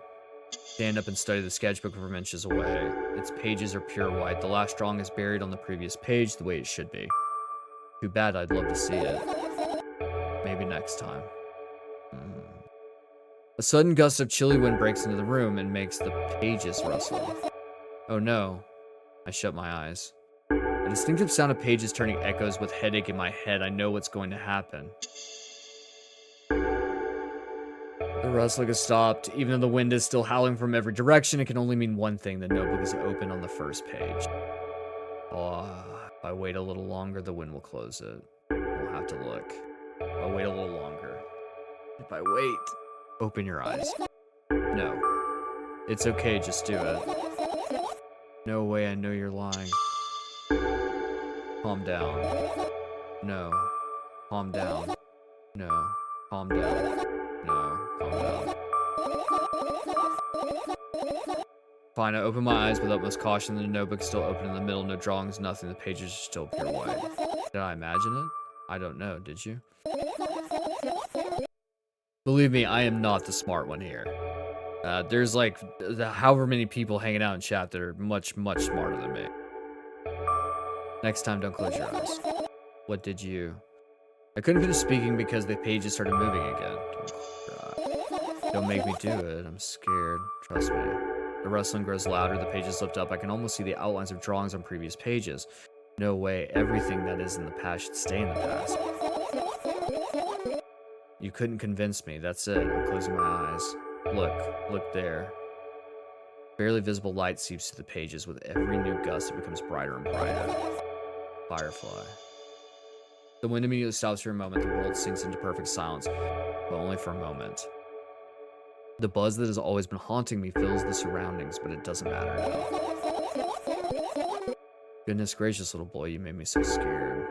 Stand up and study the sketchbook from inches away. Its pages are pure white. The last drawing is buried on the previous page the way it should be. Too bad. I'd love to see it. Maybe next time. A sudden gust of chilly wind breaks into the room and makes the pages rustle. Oh no. I shut my eyes. A distinctive sound of pages turning echoes with headache in my head. I know what's going to happen. The rustling has stopped. Even though the wind is still howling from every direction, it can only mean one thing. The notebook is open on the first page. Oh, if I wait a little longer, the wind will close it. We'll have to look. I'll wait a little longer. If I wait... Open your eyes. No. It's okay, just do it. No way, I know you're lying. Calm down. No. Calm down. No. Calm down. No. Calm down. Fine, I open my eyes with utmost caution. The notebook is still open in the middle. No drawings, nothing. The pages are still pure white. Did I imagine it? I don't know. Did you? Believe me, I am not the smart one here. There's like however many people hanging out in chat that are much, much smarter than me. Next time, don't close your eyes. What did you... I couldn't finish speaking because the pages started moving again. Don't make me do it. I'm scared. Trust me. The rustling grows louder. The pages lift up. I can almost see the outlines of drawings on previous pages. No way. Everything that is in the past should stay in the past. You couldn't convince me. That's it. I'm closing my eyes. Look there. Barely visible light seeps through the pages. With every new gust, it becomes brighter and brighter. Firefly. The wind immediately stops for a moment. The world sinks into perfect silence, but only for a moment. The buzz that has always been haunting me fills the surroundings, but it doesn't matter now. Goodness gracious, little boy, you made me so scared.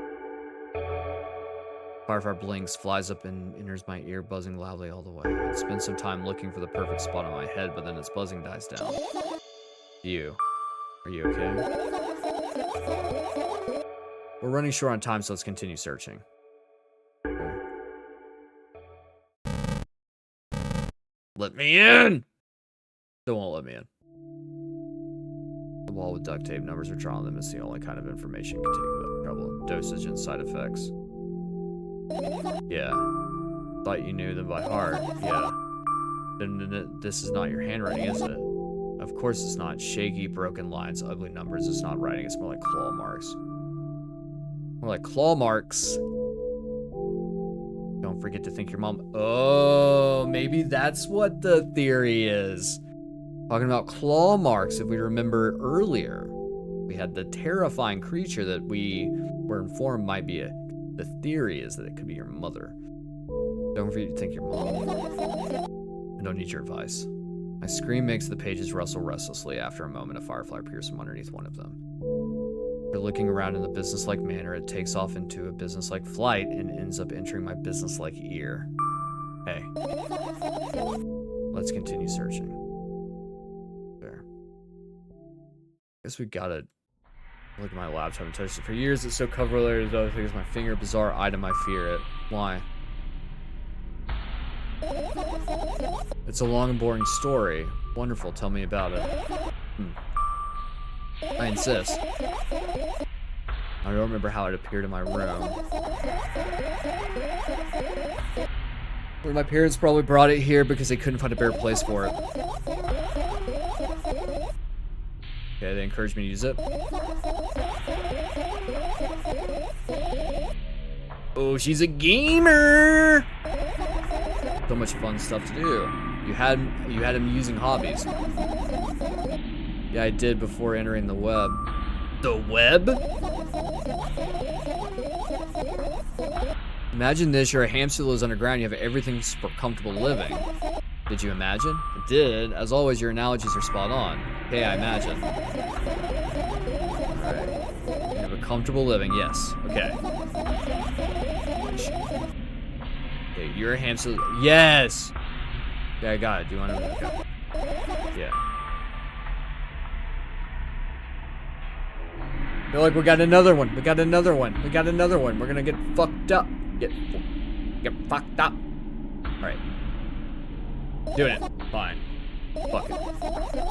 Firefly blinks, flies up and enters my ear, buzzing loudly all the way. It spends some time looking for the perfect spot on my head, but then its buzzing dies down. Are you okay? We're running short on time, so let's continue searching. Let me in! Still won't let me in. The wall with duct tape, numbers are drawn on them. It's the only kind of information you can take without trouble. Dosage and side effects. Yeah. Thought you knew them by heart. Yeah. Then this is not your handwriting, is it? Of course it's not. Shaky, broken lines, ugly numbers. It's not writing. It's more like claw marks. More like claw marks. Don't forget to thank your mom. Oh, maybe that's what the theory is. Talking about claw marks, if we remember earlier. We had the terrifying creature that we were informed might be the theory is that it could be your mother. Don't forget to thank your mom. I don't need your advice. My scream makes the pages rustle restlessly. After a moment, a firefly appears from underneath one of them. After looking around in a businesslike manner, it takes off into a businesslike flight and ends up entering my businesslike ear. Hey. Let's continue searching. There. Guess we gotta look at my laptop and touch it. For years, it's so cover-related to other things. My finger, bizarre item, I fear it. Why? It's a long and boring story. Wonderful, tell me about it. I insist. I don't remember how it appeared in my room. Well, my parents probably brought it here because they couldn't find a better place for it. Okay, they encouraged me to use it. Oh, she's a gamer! So much fun stuff to do. You had amusing hobbies. Yeah, I did before entering the web. The web? Imagine this, you're a hamster that lives underground, you have everything for comfortable living. Did you imagine? I did. As always, your analogies are spot on. Okay, I imagine. Alright. You have a comfortable living, yes. Okay. Okay, you're a hamster. Yes! Yeah, I got it. Do you want to? Okay. Yeah. I feel like we got another one. We got another one. We got another one. We're gonna get fucked up. Get fucked up. Alright. Doing it. Fine. Fuck it.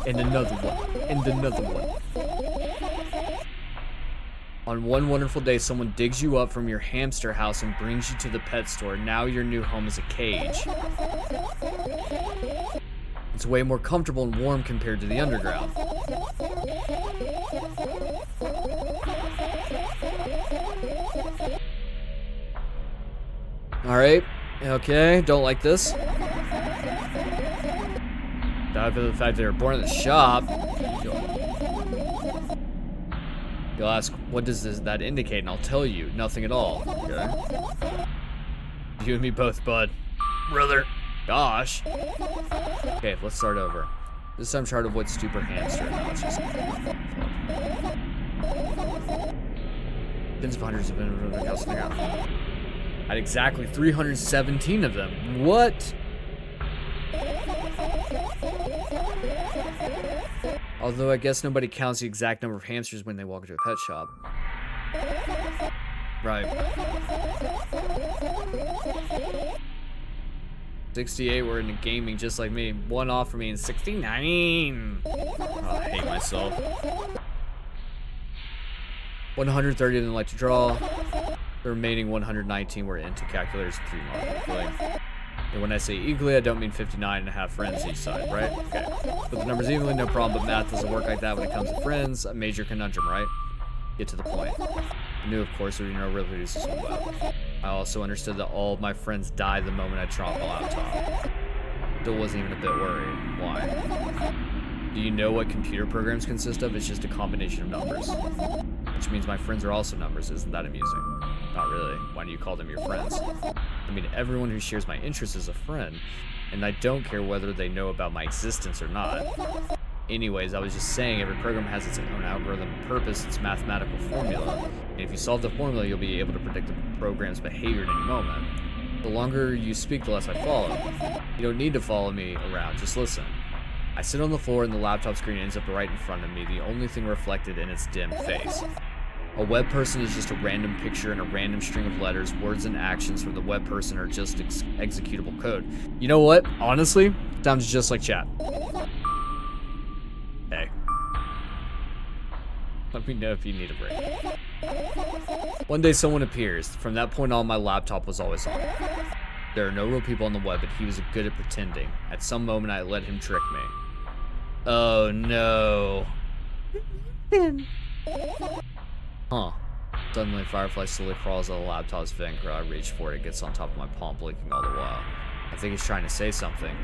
And another one. And another one. On one wonderful day, someone digs you up from your hamster house and brings you to the pet store. Now your new home is a cage. It's way more comfortable and warm compared to the underground. Alright. Okay, don't like this. Doubt for the fact they were born in the shop. You'll ask, what does that indicate? And I'll tell you, nothing at all. Okay. You and me both, bud. Brother. Gosh. Okay, let's start over. This time try to avoid stupid hamster. No, it's just... Tens of hundreds have been else. had exactly 317 of them. What? Although I guess nobody counts the exact number of hamsters when they walk into a pet shop. Right. 68 were into gaming just like me. One off for me in 69. Oh, I hate myself. 130 didn't like to draw. The remaining 119 were into calculators and 3 more. And when I say equally, I don't mean 59 and a half friends each side, right? Okay. But the numbers evenly, no problem, but math doesn't work like that when it comes to friends. A major conundrum, right? Get to the point. I knew, of course, there would be no real reduces on the web. I also understood that all of my friends died the moment I turned off my laptop. Still wasn't even a bit worried. Why? Do you know what computer programs consist of? It's just a combination of numbers. Which means my friends are also numbers. Isn't that amusing? Not really. Why do you call them your friends? I mean, everyone who shares my interests is a friend, and I don't care whether they know about my existence or not. Anyways, I was just saying every program has its own algorithm and purpose, its mathematical formula, and if you solve the formula, you'll be able to predict the program's behavior at any moment. The longer you speak, the less I follow. You don't need to follow me around, just listen. I sit on the floor and the laptop screen ends up right in front of me, the only thing reflected in its dim face. A web person is just a random picture and a random string of letters, words, and actions from the web person are just executable code. You know what? Honestly, sounds just like chat. Hey. Let me know if you need a break. One day someone appears. From that point on, my laptop was always on. There are no real people on the web, but he was good at pretending. At some moment, I let him trick me. Oh, no. Huh. Suddenly, Firefly slowly crawls out of the laptop's vent. I reach for it. It gets on top of my palm, blinking all the while. I think he's trying to say something.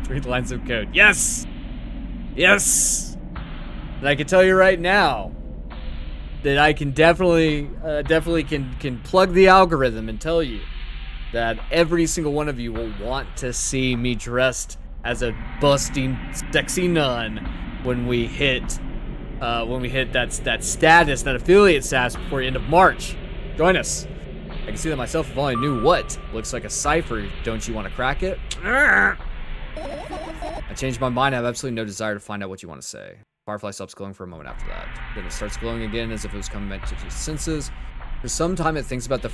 3 lines of code. Yes! Yes! And I can tell you right now that I can definitely can plug the algorithm and tell you that every single one of you will want to see me dressed as a busting sexy nun when we hit that status, that affiliate status before the end of March. Join us. I can see that myself if only I knew what. Looks like a cipher. Don't you want to crack it? I changed my mind. I have absolutely no desire to find out what you want to say. Firefly stops glowing for a moment after that. Then it starts glowing again as if it was coming back to its senses. For some time it thinks about the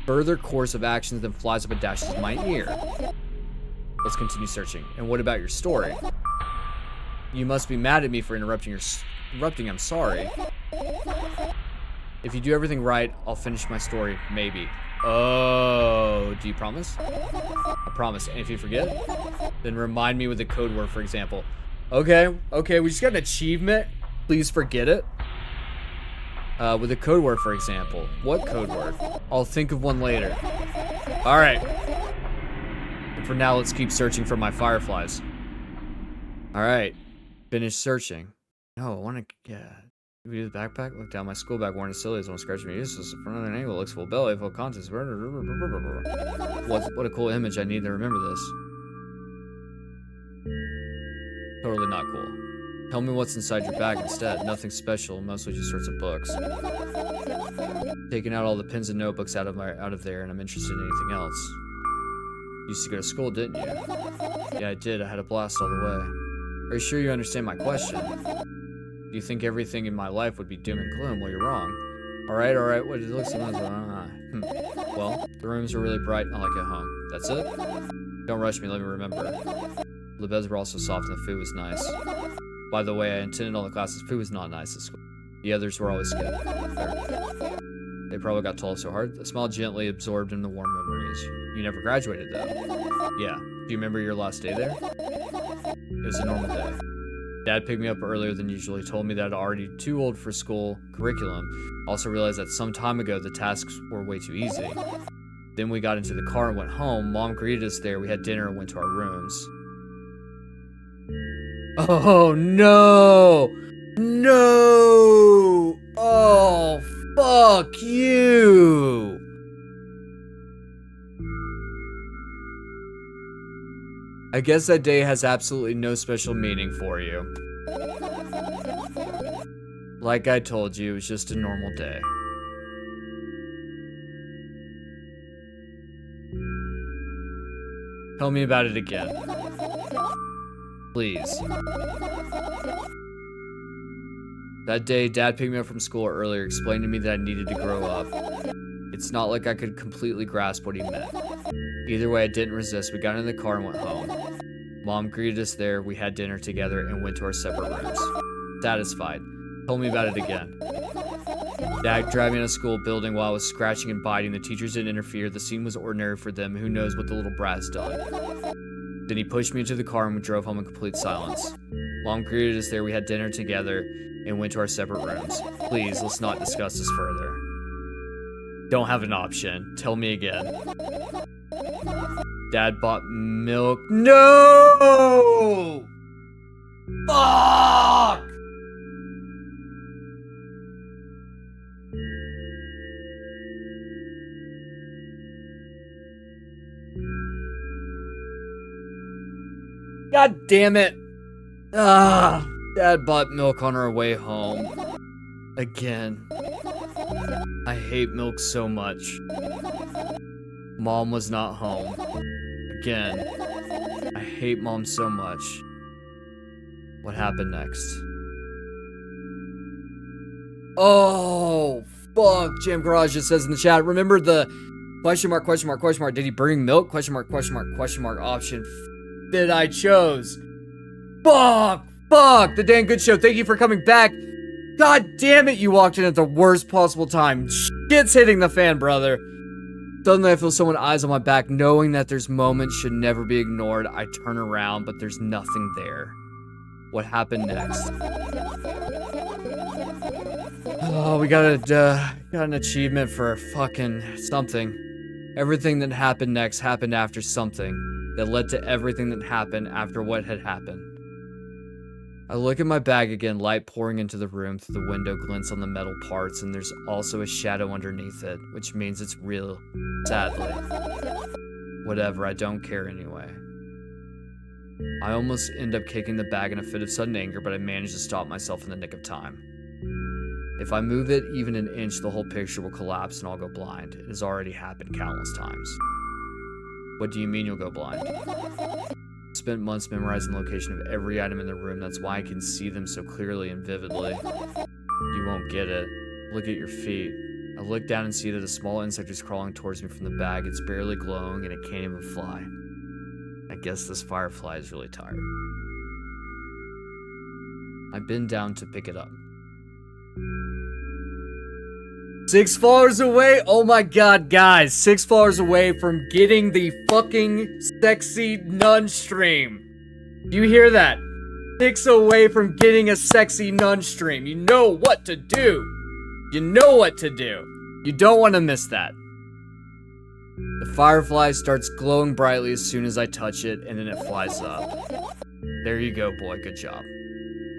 further course of actions, then flies up and dashes my ear. Let's continue searching. And what about your story? You must be mad at me for interrupting. I'm sorry. If you do everything right, I'll finish my story, maybe. Oh, do you promise? I promise. And if you forget, then remind me with the code word, for example. Okay, we just got an achievement. Please forget it. With a code word, for example. What code word? I'll think of one later. All right. And for now, let's keep searching for my fireflies. All right. Finish searching. No, I want to, yeah. We do the backpack. Look down my school bag. Worn as silly as one scratching me. Useless. From another angle, looks full belly, full contents. What a cool image. I need to remember this. Totally not cool. Tell me what's inside your bag instead. Nothing special, mostly just sorts of books. Taking out all the pens and notebooks out of there, and I'm interested in anything else. You used to go to school, didn't you? Yeah, I did. I had a blast all the way. Are you sure you understand my question? Do you think everything in my life would be doom and gloom? Well, you're wrong. Alright, what it looks like. Well, the rooms are really bright, not like at home. That's it? Don't rush me, let me remember. The beds were also soft and the food was nice. By the way, I attended all the classes. Food was not nice at school. The others were always good. Fair. They probably got told so hard. I smiled gently, absorbed in the warm memories. You never graduated, though. Yeah. Do you remember your last day there? It was a normal day. Dad picked me up earlier than usual. He told me that I'm already too old for school curriculum. Also realized that some time ago the tasks were way too easy. Then we got into the car and went home. Mom greeted us there. We had dinner and went to our rooms. Oh no! No! Oh, fuck you! I guess that day has absolutely no special meaning for you. Like I told you, it was just a normal day. Tell me about it again. Please. That day, Dad picked me up from school earlier, explained to me that I needed to grow up. It's not like I could completely grasp what he meant. Either way, I didn't resist. We got in the car and went home. Mom greeted us there, we had dinner together, and went to our separate rooms. Satisfied. Told me about it again. Dad dragged me out of school building while I was scratching and biting. The teachers didn't interfere. The scene was ordinary for them. Who knows what the little brat's done. Then he pushed me into the car and we drove home in complete silence. Mom greeted us there, we had dinner together, and went to our separate rooms. Please, let's not discuss this further. Don't have an option. Tell me again. Dad bought milk. No! Fuck! God damn it. Dad bought milk on our way home. Again. I hate milk so much. Mom was not home. Again. I hate Mom so much. What happened next? Oh, fuck. Jam Garage just says in the chat, remember the question mark, question mark, question mark. Did he bring milk? Question mark, question mark, question mark option that I chose. Fuck. Fuck. The Dan Good Show. Thank you for coming back. God damn it, you walked in at the worst possible time. Shit's hitting the fan, brother. Suddenly I feel someone's eyes on my back, knowing that there's moments should never be ignored. I turn around, but there's nothing there. What happened next? Oh, we got an achievement for fucking something. Everything that happened next happened after something that led to everything that happened after what had happened. I look at my bag again, light pouring into the room through the window glints on the metal parts, and there's also a shadow underneath it, which means it's real, sadly. Whatever, I don't care anyway. I almost end up kicking the bag in a fit of sudden anger, but I manage to stop myself in the nick of time. If I move it even an inch, the whole picture will collapse and I'll go blind. It has already happened countless times. What do you mean you'll go blind? I spent months memorizing the location of every item in the room. That's why I can see them so clearly and vividly. You won't get it. Look at your feet. I look down and see that a small insect is crawling towards me from the bag. It's barely glowing and it can't even fly. I guess this firefly is really tired. I bend down to pick it up. 6 followers away? Oh my god, guys. 6 followers away from getting the fucking sexy nun stream. Do you hear that? 6 away from getting a sexy nun stream. You know what to do. You know what to do. You don't want to miss that. The firefly starts glowing brightly as soon as I touch it, and then it flies up. There you go, boy. Good job.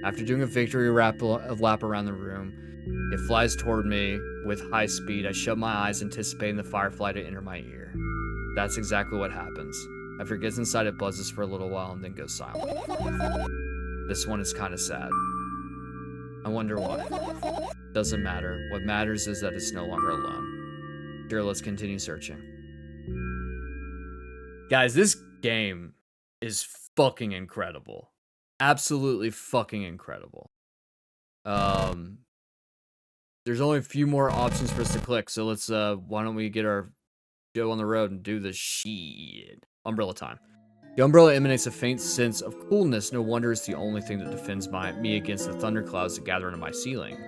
After doing a victory lap around the room, it flies toward me with high speed. I shut my eyes, anticipating the firefly to enter my ear. That's exactly what happens. After it gets inside, it buzzes for a little while and then goes silent. This one is kind of sad. I wonder why. Doesn't matter. What matters is that it's no longer alone. Sure, let's continue searching. Guys, this game is fucking incredible. Absolutely fucking incredible. There's only a few more options for us to click, so let's, why don't we get our show on the road and do this shit. Umbrella time. The umbrella emanates a faint sense of coolness. No wonder it's the only thing that defends me against the thunderclouds that gather into my ceiling.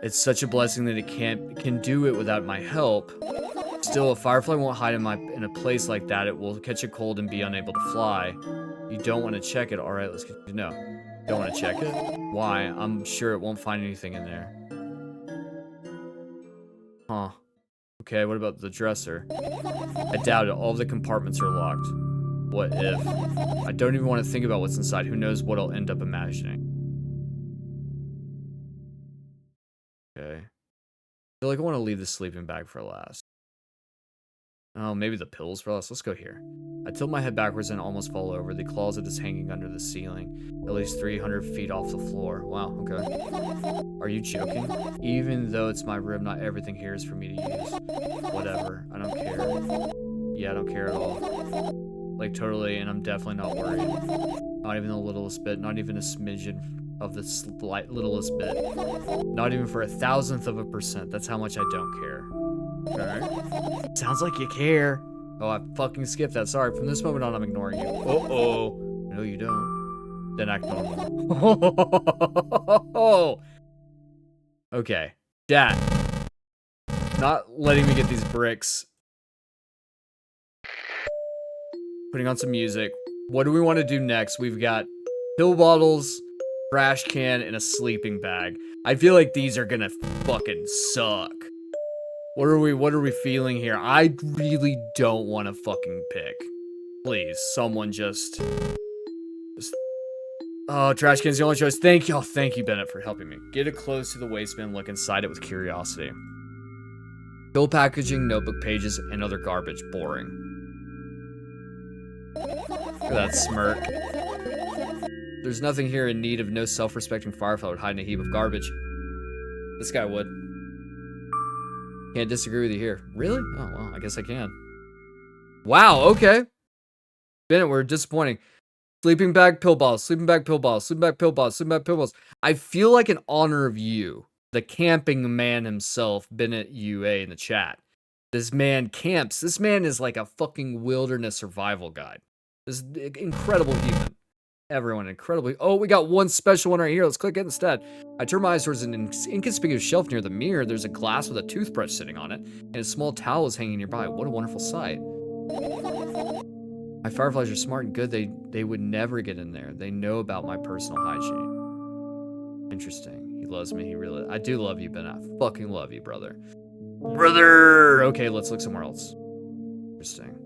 It's such a blessing that it can do it without my help. Still, a firefly won't hide in a place like that. It will catch a cold and be unable to fly. You don't want to check it. All right, let's continue. No. Don't want to check it? Why? I'm sure it won't find anything in there. Huh. Okay, what about the dresser? I doubt it. All of the compartments are locked. What if? I don't even want to think about what's inside. Who knows what I'll end up imagining. Okay. I feel like I want to leave the sleeping bag for last. Oh, maybe the pills for last. Let's go here. I tilt my head backwards and almost fall over. The closet is hanging under the ceiling, at least 300 feet off the floor. Wow, okay. Are you joking? Even though it's my room, not everything here is for me to use. Whatever, I don't care. Yeah, I don't care at all. Like, totally, and I'm definitely not worried. Not even the littlest bit, not even a smidgen of the littlest bit. Not even for 1,000th%. That's how much I don't care. Okay. Sounds like you care. Oh, I fucking skipped that. Sorry. From this moment on, I'm ignoring you. Uh-oh. No, you don't. Then act normal. Okay. Dad. Not letting me get these bricks. Putting on some music. What do we want to do next? We've got pill bottles, trash can, and a sleeping bag. I feel like these are gonna fucking suck. What are we feeling here? I really don't want to fucking pick. Please, someone just... Oh, trash can's the only choice. Thank you. Oh, thank you, Bennett, for helping me. Get it close to the waste bin, look inside it with curiosity. Pill packaging, notebook pages, and other garbage. Boring. Look at that smirk. There's nothing here in need of no self-respecting firefly would hide in a heap of garbage. This guy would. Can't disagree with you here. Really? Oh, well, I guess I can. Wow, okay. Bennett, we're disappointing. Sleeping bag, pill balls, sleeping bag, pill balls, sleeping bag, pill balls, sleeping bag, pill balls. I feel like in honor of you, the camping man himself, Bennett UA in the chat. This man camps. This man is like a fucking wilderness survival guide. This incredible human. Everyone incredibly. Oh, we got one special one right here. Let's click it instead. I turn my eyes towards an inconspicuous shelf near the mirror. There's a glass with a toothbrush sitting on it, and a small towel is hanging nearby. What a wonderful sight. My fireflies are smart and good. They would never get in there. They know about my personal hygiene. Interesting. He loves me. He really... I do love you, Ben. I fucking love you, brother. Brother! Okay, let's look somewhere else. Interesting.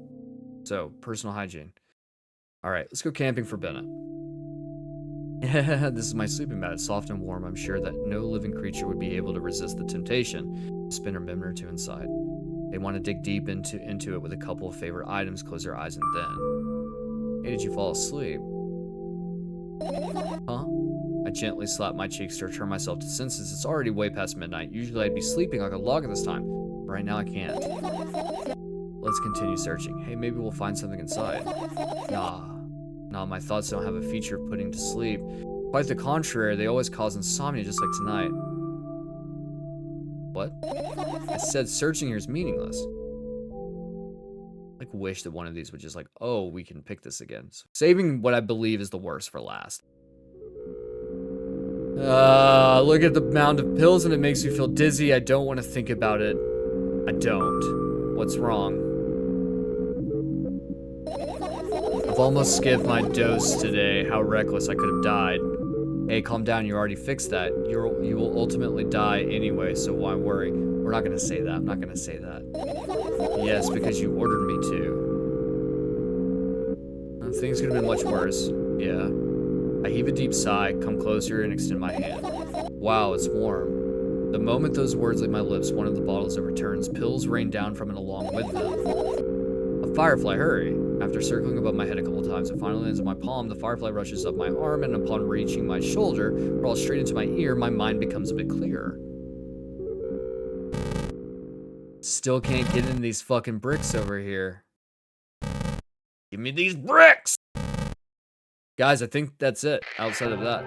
So, personal hygiene. Alright, let's go camping for Bennett. Yeah, this is my sleeping bag. It's soft and warm. I'm sure that no living creature would be able to resist the temptation to spin a minute or two inside. They want to dig deep into it with a couple of favorite items, close their eyes, and then... Hey, did you fall asleep? Huh? I gently slap my cheeks to return myself to senses. It's already way past midnight. Usually I'd be sleeping like a log at this time. But right now I can't. Let's continue searching. Hey, maybe we'll find something inside. Nah, my thoughts don't have a feature of putting to sleep. Quite the contrary, they always cause insomnia just like tonight. What? I said searching here is meaningless. Like, wish that one of these would just like, oh, we can pick this again. So saving what I believe is the worst for last. Look at the amount of pills and it makes me feel dizzy. I don't want to think about it. I don't. What's wrong? I've almost skipped my dose today. How reckless, I could have died. Hey, calm down, you already fixed that. You will ultimately die anyway, so why worry? We're not gonna say that. I'm not gonna say that. Yes, because you ordered me to. Things could have been much worse. Yeah. I heave a deep sigh, come closer, and extend my hand. Wow, it's warm. The moment those words leave my lips, one of the bottles overturns. Pills rain down from it along with them. A firefly, hurry. After circling above my head a couple times, it finally lands on my palm. The firefly rushes up my arm, and upon reaching my shoulder, crawls straight into my ear. My mind becomes a bit clearer. Still can't get into these fucking bricks over here. Give me these bricks! Guys, I think that's it. Outside of that.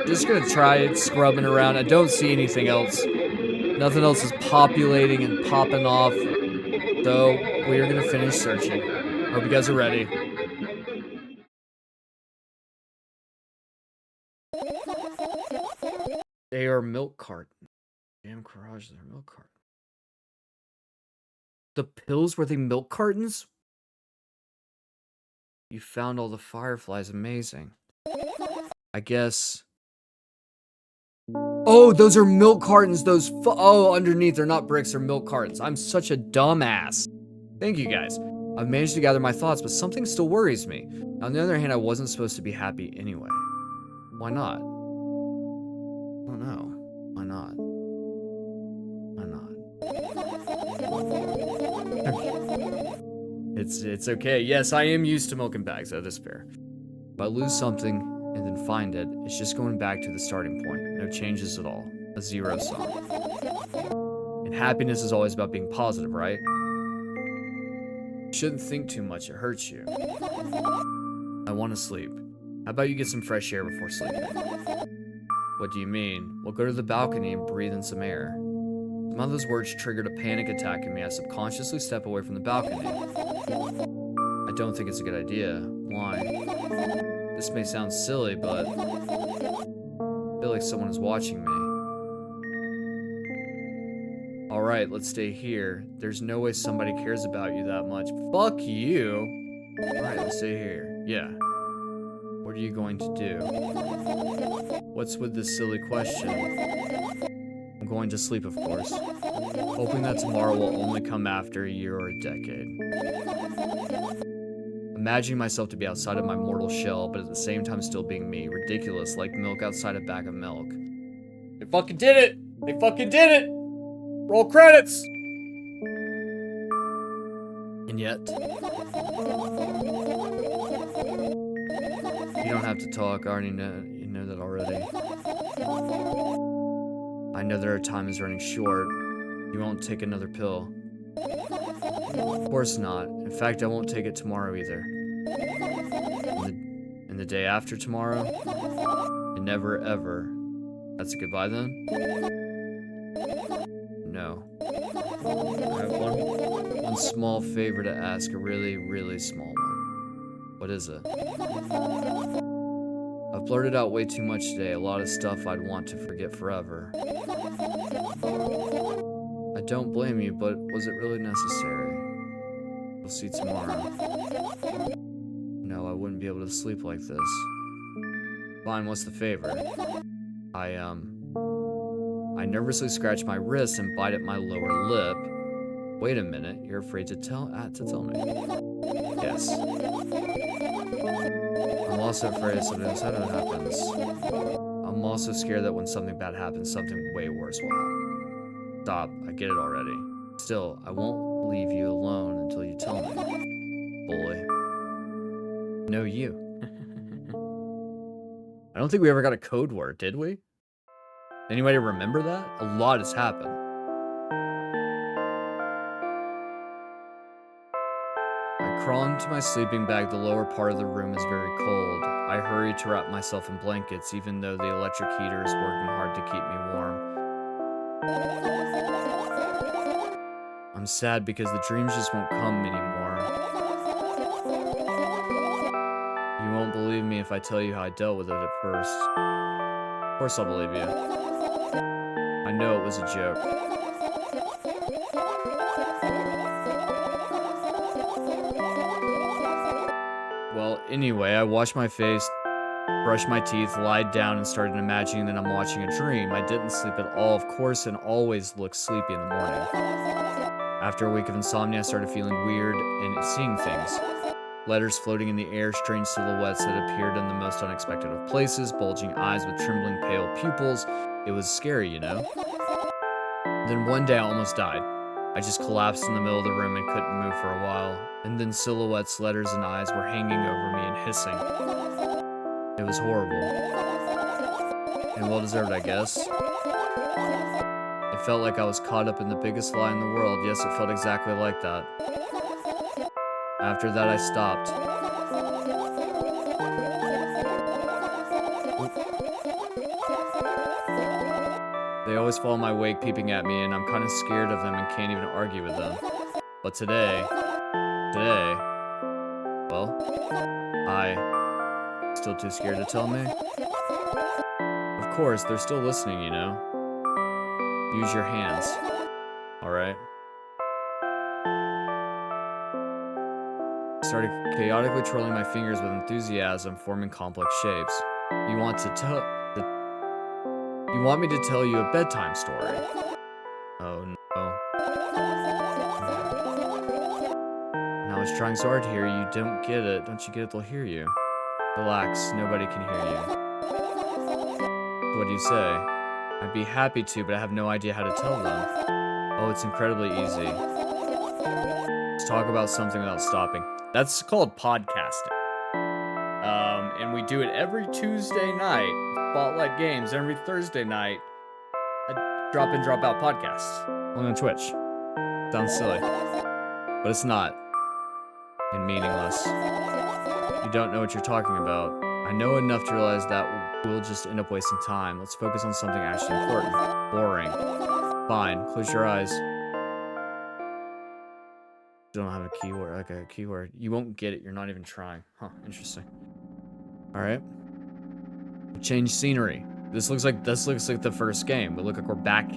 Just gonna try it, scrubbing around. I don't see anything else. Nothing else is populating and popping off. So we are gonna finish searching. Hope you guys are ready. They are milk cartons. Damn garage, they're milk cartons. The pills, were they milk cartons? You found all the fireflies. Amazing. I guess. Oh, those are milk cartons. Those. Oh, underneath, they're not bricks, they're milk cartons. I'm such a dumbass. Thank you, guys. I've managed to gather my thoughts, but something still worries me. On the other hand, I wasn't supposed to be happy anyway. Why not? I don't know. Why not? Why not? It's okay. Yes, I am used to milk and bags. That is fair. If I lose something, and then find it, it's just going back to the starting point. No changes at all. A zero sum. And happiness is always about being positive, right? You shouldn't think too much, it hurts you. I want to sleep. How about you get some fresh air before sleeping? What do you mean? Well, go to the balcony and breathe in some air. Some of those words triggered a panic attack in me. I subconsciously step away from the balcony. I don't think it's a good idea. Why? This may sound silly, but I feel like someone is watching me. Alright, let's stay here. There's no way somebody cares about you that much. Fuck you! Alright, let's stay here. Yeah. What are you going to do? What's with this silly question? I'm going to sleep, of course. Hoping that tomorrow will only come after a year or a decade. Imagining myself to be outside of my mortal shell, but at the same time still being me. Ridiculous, like milk outside a bag of milk. They fucking did it! They fucking did it! Roll credits! And yet... You don't have to talk, I already know, you know that already. I know that our time is running short. You won't take another pill. Of course not. In fact, I won't take it tomorrow either. And the day after tomorrow? And never ever. That's a goodbye then? No. I have one small favor to ask, a really, really small one. What is it? I've blurted out way too much today, a lot of stuff I'd want to forget forever. I don't blame you, but was it really necessary? We'll see tomorrow. No, I wouldn't be able to sleep like this. Fine, what's the favor? I nervously scratch my wrist and bite at my lower lip. Wait a minute, you're afraid to tell me. Yes. I'm also afraid something else happens. I'm also scared that when something bad happens, something way worse will happen. Stop, I get it already. Still, I won't leave you alone until you tell me. Bully. No, you. I don't think we ever got a code word, did we? Anybody remember that? A lot has happened. I crawl into my sleeping bag. The lower part of the room is very cold. I hurry to wrap myself in blankets, even though the electric heater is working hard to keep me warm. I'm sad because the dreams just won't come anymore. You won't believe me if I tell you how I dealt with it at first. Of course I'll believe you. I know it was a joke. Well, anyway, I washed my face, brushed my teeth, lied down, and started imagining that I'm watching a dream. I didn't sleep at all, of course, and always looked sleepy in the morning. After a week of insomnia, I started feeling weird and seeing things. Letters floating in the air, strange silhouettes that appeared in the most unexpected of places, bulging eyes with trembling pale pupils. It was scary, you know? Then one day I almost died. I just collapsed in the middle of the room and couldn't move for a while. And then silhouettes, letters, and eyes were hanging over me and hissing. It was horrible. And well-deserved, I guess. It felt like I was caught up in the biggest lie in the world. Yes, it felt exactly like that. After that, I stopped. They always follow my wake, peeping at me, and I'm kind of scared of them and can't even argue with them. But today, well, still too scared to tell me? Of course, they're still listening, you know? Use your hands, alright? Started chaotically twirling my fingers with enthusiasm, forming complex shapes. You want me to tell you a bedtime story? Oh no. And I was trying so hard to hear you. You don't get it. Don't you get it? They'll hear you. Relax. Nobody can hear you. What do you say? I'd be happy to, but I have no idea how to tell them. Oh, it's incredibly easy. Let's talk about something without stopping. That's called podcasting. and we do it every Tuesday night, Spotlight Games, every Thursday night, a drop in, drop out podcast. Only on Twitch. Sounds silly, but it's not. And meaningless. You don't know what you're talking about. I know enough to realize that we'll just end up wasting time. Let's focus on something actually important. Boring. Fine, close your eyes. You don't have a keyword, like a keyword. You won't get it, you're not even trying. Huh, interesting. Alright. Change scenery. This looks like the first game. But look like we're back.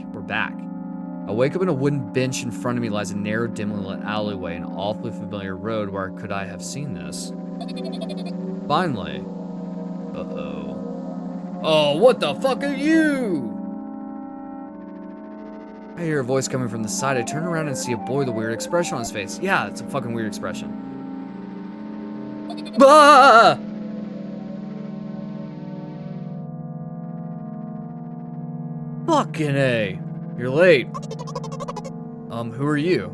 I wake up in a wooden bench. In front of me lies a narrow, dimly lit alleyway, an awfully familiar road. Where could I have seen this? Finally. Uh-oh. Oh, what the fuck are you? I hear a voice coming from the side. I turn around and see a boy with a weird expression on his face. Yeah, it's a fucking weird expression. Ah! Fucking A. You're late. Who are you?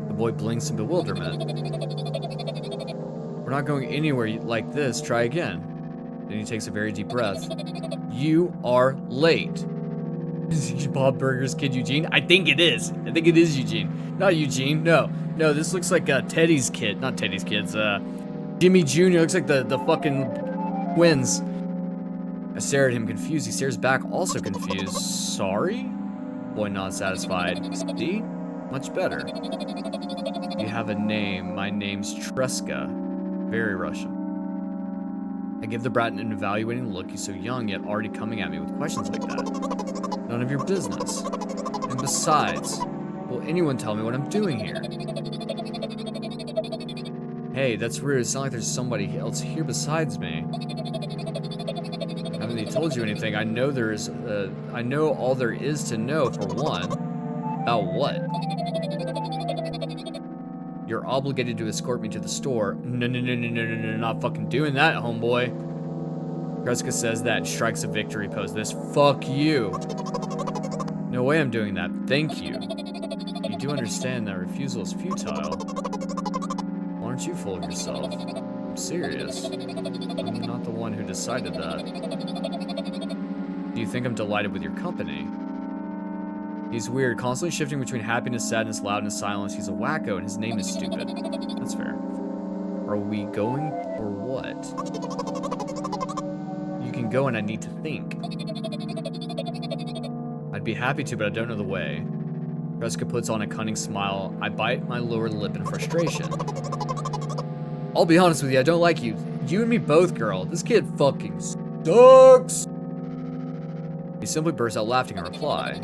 The boy blinks in bewilderment. We're not going anywhere like this. Try again. Then he takes a very deep breath. You are late. Is Bob Burger's kid Eugene? I think it is. I think it is Eugene. Not Eugene. No, this looks like Teddy's kid. Not Teddy's kids. Jimmy Jr. looks like the fucking twins. I stare at him confused. He stares back, also confused. Sorry? Boy not satisfied. See? Much better. You have a name. My name's Treska. Very Russian. I give the brat an evaluating look. He's so young, yet already coming at me with questions like that. None of your business. And besides, will anyone tell me what I'm doing here? Hey, that's rude. It's not like there's somebody else here besides me. I haven't even told you anything. I know all there is to know, for one. About what? You're obligated to escort me to the store. No, not fucking doing that, homeboy. Kreska says that and strikes a victory pose. This, fuck you. No way I'm doing that. Thank you. You do understand that refusal is futile. Why aren't you full of yourself? I'm serious. I'm not the one who decided that. Do you think I'm delighted with your company? He's weird, constantly shifting between happiness, sadness, loudness, silence. He's a wacko, and his name is stupid. That's fair. Are we going, or what? You can go, and I need to think. I'd be happy to, but I don't know the way. Kreska puts on a cunning smile. I bite my lower lip in frustration. I'll be honest with you, I don't like you. You and me both, girl. This kid fucking sucks. He simply bursts out laughing in reply.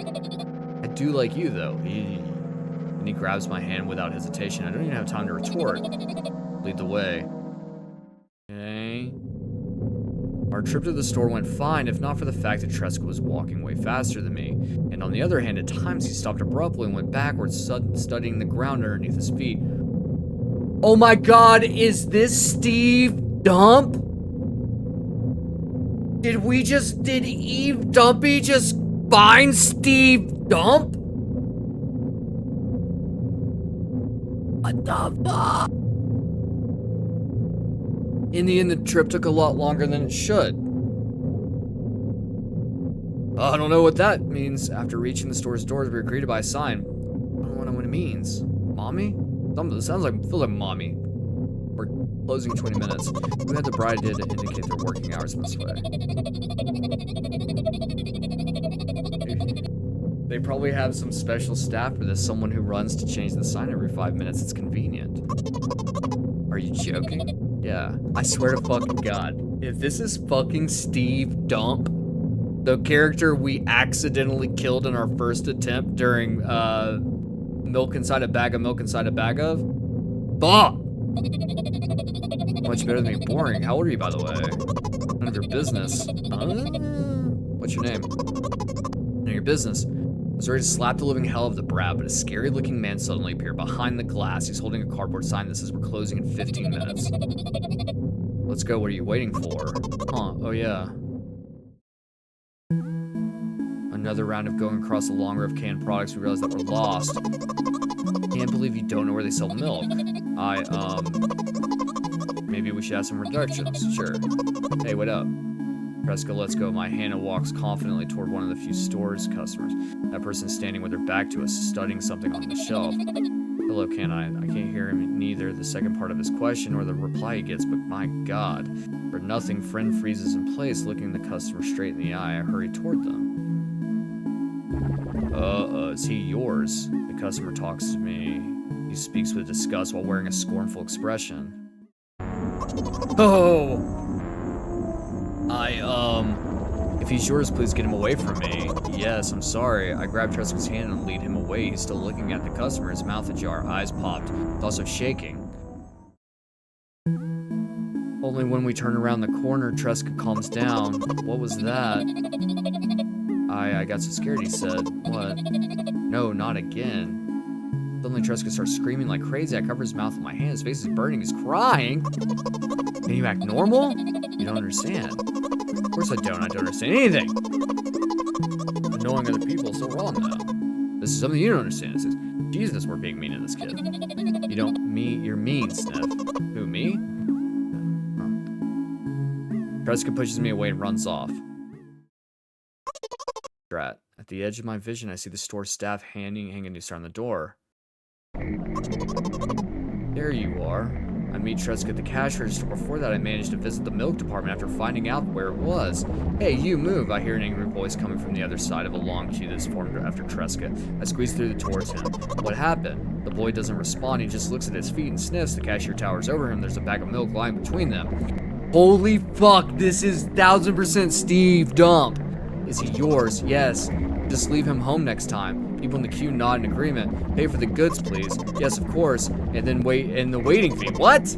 I do like you, though. And he grabs my hand without hesitation. I don't even have time to retort. Lead the way. Okay. Our trip to the store went fine, if not for the fact that Treska was walking way faster than me. And on the other hand, at times he stopped abruptly and went backwards, studying the ground underneath his feet. Oh my god, is this Steve Dump? Did Eve Dumpy just find Steve Dump? What the fuck? In the end, the trip took a lot longer than it should. I don't know what that means. After reaching the store's doors, we were greeted by a sign. I don't know what it means. Mommy? It feels like mommy. We're closing in 20 minutes. Who had the bride did to indicate their working hours in this way? They probably have some special staff for this. Someone who runs to change the sign every 5 minutes. It's convenient. Are you joking? Yeah. I swear to fucking God. If this is fucking Steve Dump, the character we accidentally killed in our first attempt during, milk inside a bag of milk inside a bag of? Fuck! Much better than being boring. How old are you, by the way? None of your business. What's your name? None of your business. I was ready to slap the living hell of the brat, but a scary-looking man suddenly appeared behind the glass. He's holding a cardboard sign that says we're closing in 15 minutes. Let's go. What are you waiting for? Huh. Oh, yeah. Another round of going across a long row of canned products. We realize that we're lost. Can't believe you don't know where they sell milk. Maybe we should ask some directions. Sure. Hey, what up? Kreska lets go of my hand and walks confidently toward one of the few store's customers. That person is standing with their back to us, studying something on the shelf. Hello, can I can't hear him neither the second part of his question or the reply he gets, but my god. For nothing, friend freezes in place, looking the customer straight in the eye. I hurry toward them. Is he yours? The customer talks to me. He speaks with disgust while wearing a scornful expression. Oh! If he's yours, please get him away from me. Yes, I'm sorry. I grab Treska's hand and lead him away. He's still looking at the customer, his mouth ajar, eyes popped. He's also shaking. Only when we turn around the corner, Treska calms down. What was that? I got so scared, he said. What? No, not again. Suddenly, Treska starts screaming like crazy. I cover his mouth with my hand. His face is burning. He's crying. Can you act normal? You don't understand. Of course I don't. I don't understand anything. Annoying other people is so wrong, though. This is something you don't understand. It says, Jesus, we're being mean to this kid. You don't mean, you're mean, Sniff. Who, me? Kreska pushes me away and runs off. Drat. At the edge of my vision, I see the store staff hanging a noose on the door. There you are. I meet Treska at the cash register. Before that, I managed to visit the milk department after finding out where it was. Hey, you move! I hear an angry voice coming from the other side of a long queue that's formed after Treska. I squeeze through towards him. What happened? The boy doesn't respond. He just looks at his feet and sniffs. The cashier towers over him. There's a bag of milk lying between them. Holy fuck! This is 1000% Steve Dump! Is he yours? Yes. Just leave him home next time. People in the queue nod in agreement. Pay for the goods, please. Yes, of course. And then wait, and the waiting fee. What?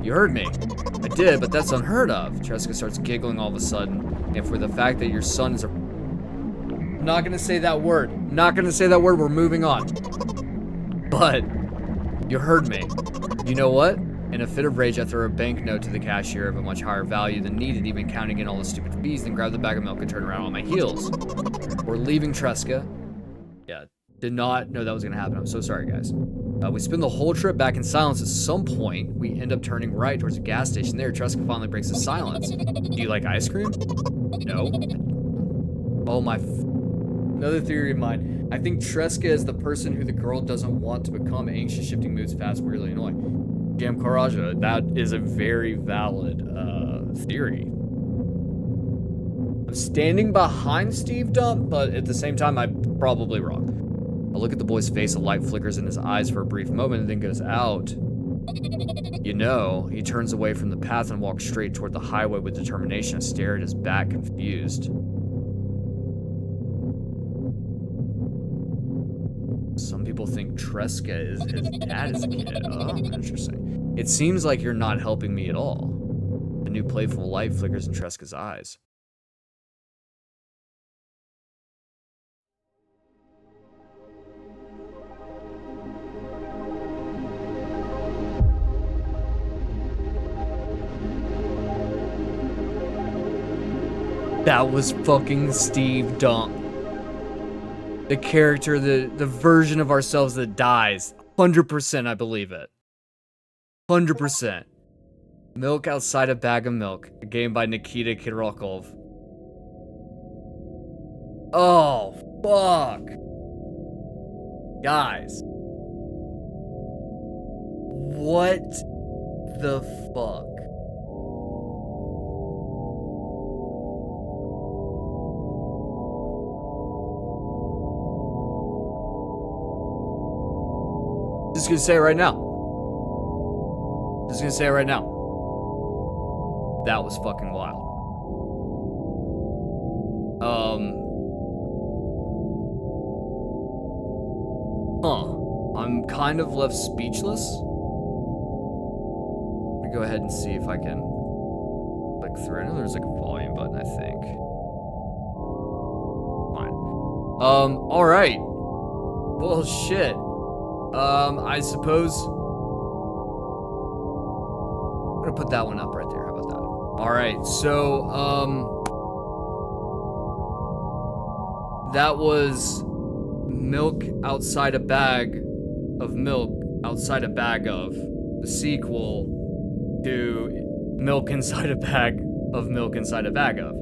You heard me. I did, but that's unheard of. Treska starts giggling all of a sudden. And for the fact that your son is a... I'm not gonna say that word. I'm not gonna say that word. We're moving on. But you heard me. You know what? In a fit of rage, I throw a banknote to the cashier of a much higher value than needed, even counting in all the stupid fees, then grab the bag of milk and turn around on my heels. We're leaving Treska. Yeah, did not know that was gonna happen. I'm so sorry, guys. We spend the whole trip back in silence. At some point, we end up turning right towards a gas station. There, Treska finally breaks the silence. Do you like ice cream? No. Oh my... Another theory of mine. I think Treska is the person who the girl doesn't want to become. Anxious, shifting moods, fast, weirdly annoying. Jam Karaja, that is a very valid theory. I'm standing behind Steve Dump, but at the same time, I'm probably wrong. I look at the boy's face, a light flickers in his eyes for a brief moment and then goes out. You know, he turns away from the path and walks straight toward the highway with determination. I stare at his back, confused. Some people think Treska is his dad as a kid. Oh, interesting. It seems like you're not helping me at all. A new playful light flickers in Treska's eyes. That was fucking Steve Dump. The character, the version of ourselves that dies. 100% I believe it. 100%. Milk Outside a Bag of Milk. A game by Nikita Kidrokov. Oh, fuck. Guys. What the fuck? Just gonna say it right now. Just gonna say it right now. That was fucking wild. I'm kind of left speechless. I'm gonna go ahead and see if I can click through. I know there's like a volume button, I think. Fine. Alright. Well, shit. I suppose I'm gonna put that one up right there. How about that? All right, so that was Milk Outside a Bag of Milk Outside a Bag of, the sequel do milk inside a bag of milk inside a bag of.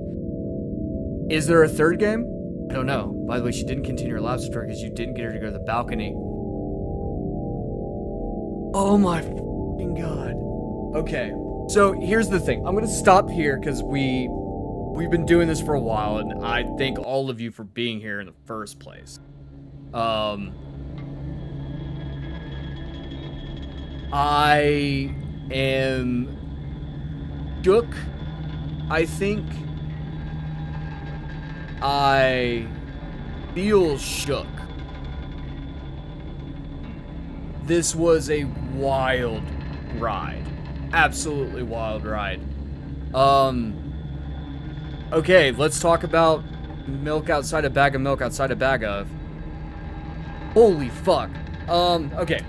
Is there a third game? I don't know. By the way, she didn't continue her lab story because you didn't get her to go to the balcony. Oh my fucking god. Okay, so here's the thing. I'm gonna stop here because we've been doing this for a while, and I thank all of you for being here in the first place. I am shook, I think. I feel shook. This was a wild ride. Absolutely wild ride. Okay, let's talk about milk outside a bag of milk outside a bag of. Holy fuck. Okay.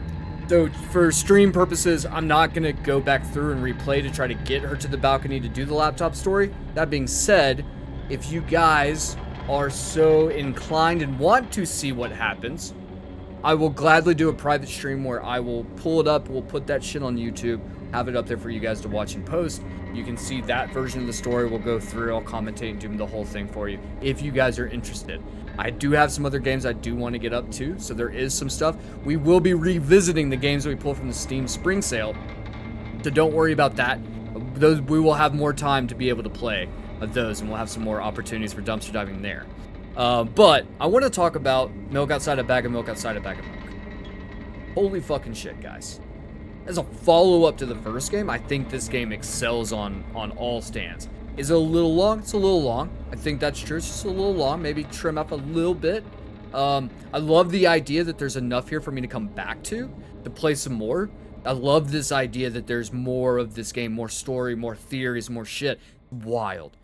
So for stream purposes, I'm not gonna go back through and replay to try to get her to the balcony to do the laptop story. That being said, if you guys are so inclined and want to see what happens, I will gladly do a private stream where I will pull it up, we'll put that shit on YouTube, have it up there for you guys to watch and post. You can see that version of the story. We'll go through, I'll commentate and do the whole thing for you if you guys are interested. I do have some other games I do want to get up to, so there is some stuff. We will be revisiting the games that we pulled from the Steam Spring Sale, so don't worry about that. Those, we will have more time to be able to play those, and we'll have some more opportunities for dumpster diving there. But I want to talk about milk outside a bag of milk outside a bag of milk. Holy fucking shit, guys. As a follow-up to the first game, I think this game excels on all stands. Is it a little long? It's a little long. I think that's true. It's just a little long. Maybe trim up a little bit. I love the idea that there's enough here for me to come back to play some more. I love this idea that there's more of this game, more story, more theories, more shit. Wild.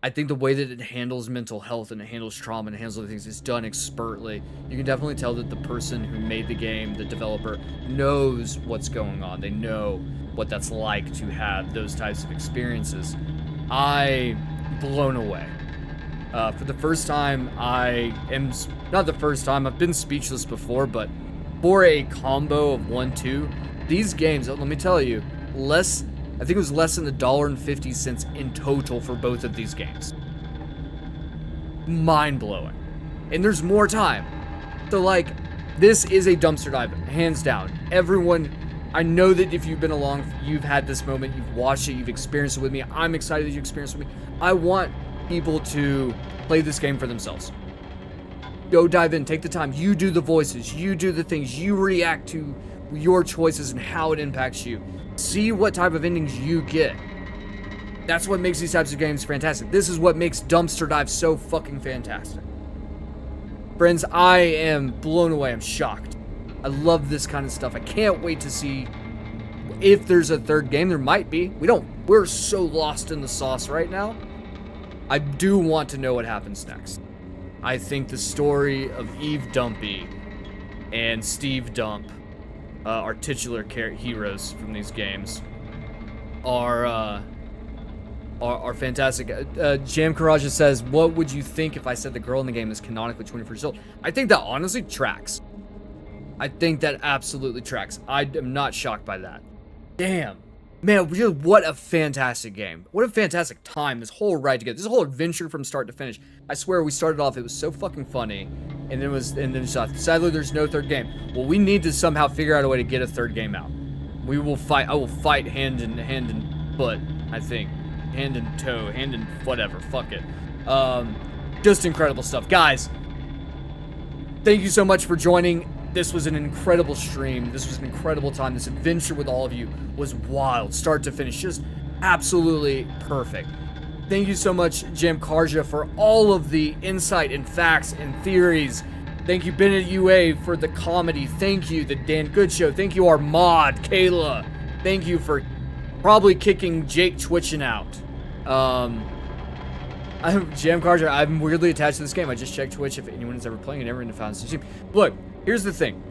I think the way that it handles mental health and it handles trauma and it handles other things is done expertly. You can definitely tell that the person who made the game, the developer, knows what's going on. They know what that's like to have those types of experiences. I'm blown away. For the first time, not the first time, I've been speechless before, but for a combo of 1-2, these games, let me tell you, I think it was less than $1.50 in total for both of these games. Mind-blowing. And there's more time. So, like, this is a dumpster dive, hands down. Everyone, I know that if you've been along, you've had this moment, you've watched it, you've experienced it with me. I'm excited that you experienced it with me. I want people to play this game for themselves. Go dive in, take the time. You do the voices, you do the things, you react to your choices and how it impacts you. See what type of endings you get. That's what makes these types of games fantastic. This is what makes Dumpster Dive so fucking fantastic. Friends, I am blown away. I'm shocked. I love this kind of stuff. I can't wait to see if there's a third game. There might be. We're so lost in the sauce right now. I do want to know what happens next. I think the story of Eve Dumpy and Steve Dump, our titular heroes from these games, are fantastic. Jam Karaja says, what would you think if I said the girl in the game is canonically 24 years old? I think that honestly tracks. I think that absolutely tracks. I am not shocked by that. Damn. Man, really, what a fantastic game. What a fantastic time, this whole ride together. This whole adventure from start to finish. I swear we started off, it was so fucking funny. And then sadly there's no third game. Well, we need to somehow figure out a way to get a third game out. We will fight. I will fight hand and foot, I think. Hand and toe, hand and whatever. Fuck it. Just incredible stuff. Guys, thank you so much for joining. This was an incredible stream. This was an incredible time. This adventure with all of you was wild, start to finish. Just absolutely perfect. Thank you so much, Jam Karja, for all of the insight and facts and theories. Thank you, Bennett UA, for the comedy. Thank you, the Dan Good Show. Thank you, our mod, Kayla. Thank you for probably kicking Jake Twitchin out. Jam Karja, I'm weirdly attached to this game. I just checked Twitch if anyone is ever playing it, never found this. Look, here's the thing.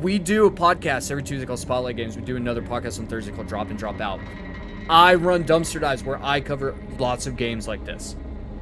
We do a podcast every Tuesday called Spotlight Games. We do another podcast on Thursday called Drop In, Drop Out. I run Dumpster Dives where I cover lots of games like this.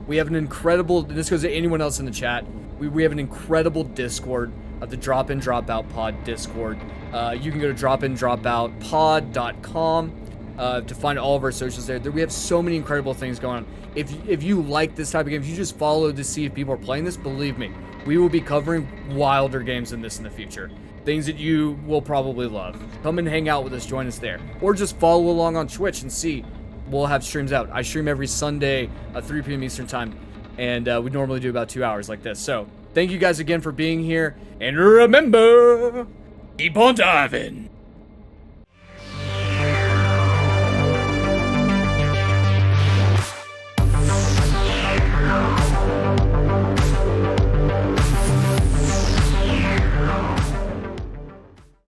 We have an incredible, this goes to anyone else in the chat, we have an incredible Discord, the Drop In, Drop Out Pod Discord. You can go to dropindropoutpod.com. to find all of our socials there. We have so many incredible things going on. If you like this type of game, if you just follow to see if people are playing this, believe me, we will be covering wilder games than this in the future. Things that you will probably love. Come and hang out with us, join us there. Or just follow along on Twitch and see. We'll have streams out. I stream every Sunday at 3 p.m. Eastern time, and we normally do about 2 hours like this. So thank you guys again for being here, and remember, keep on diving.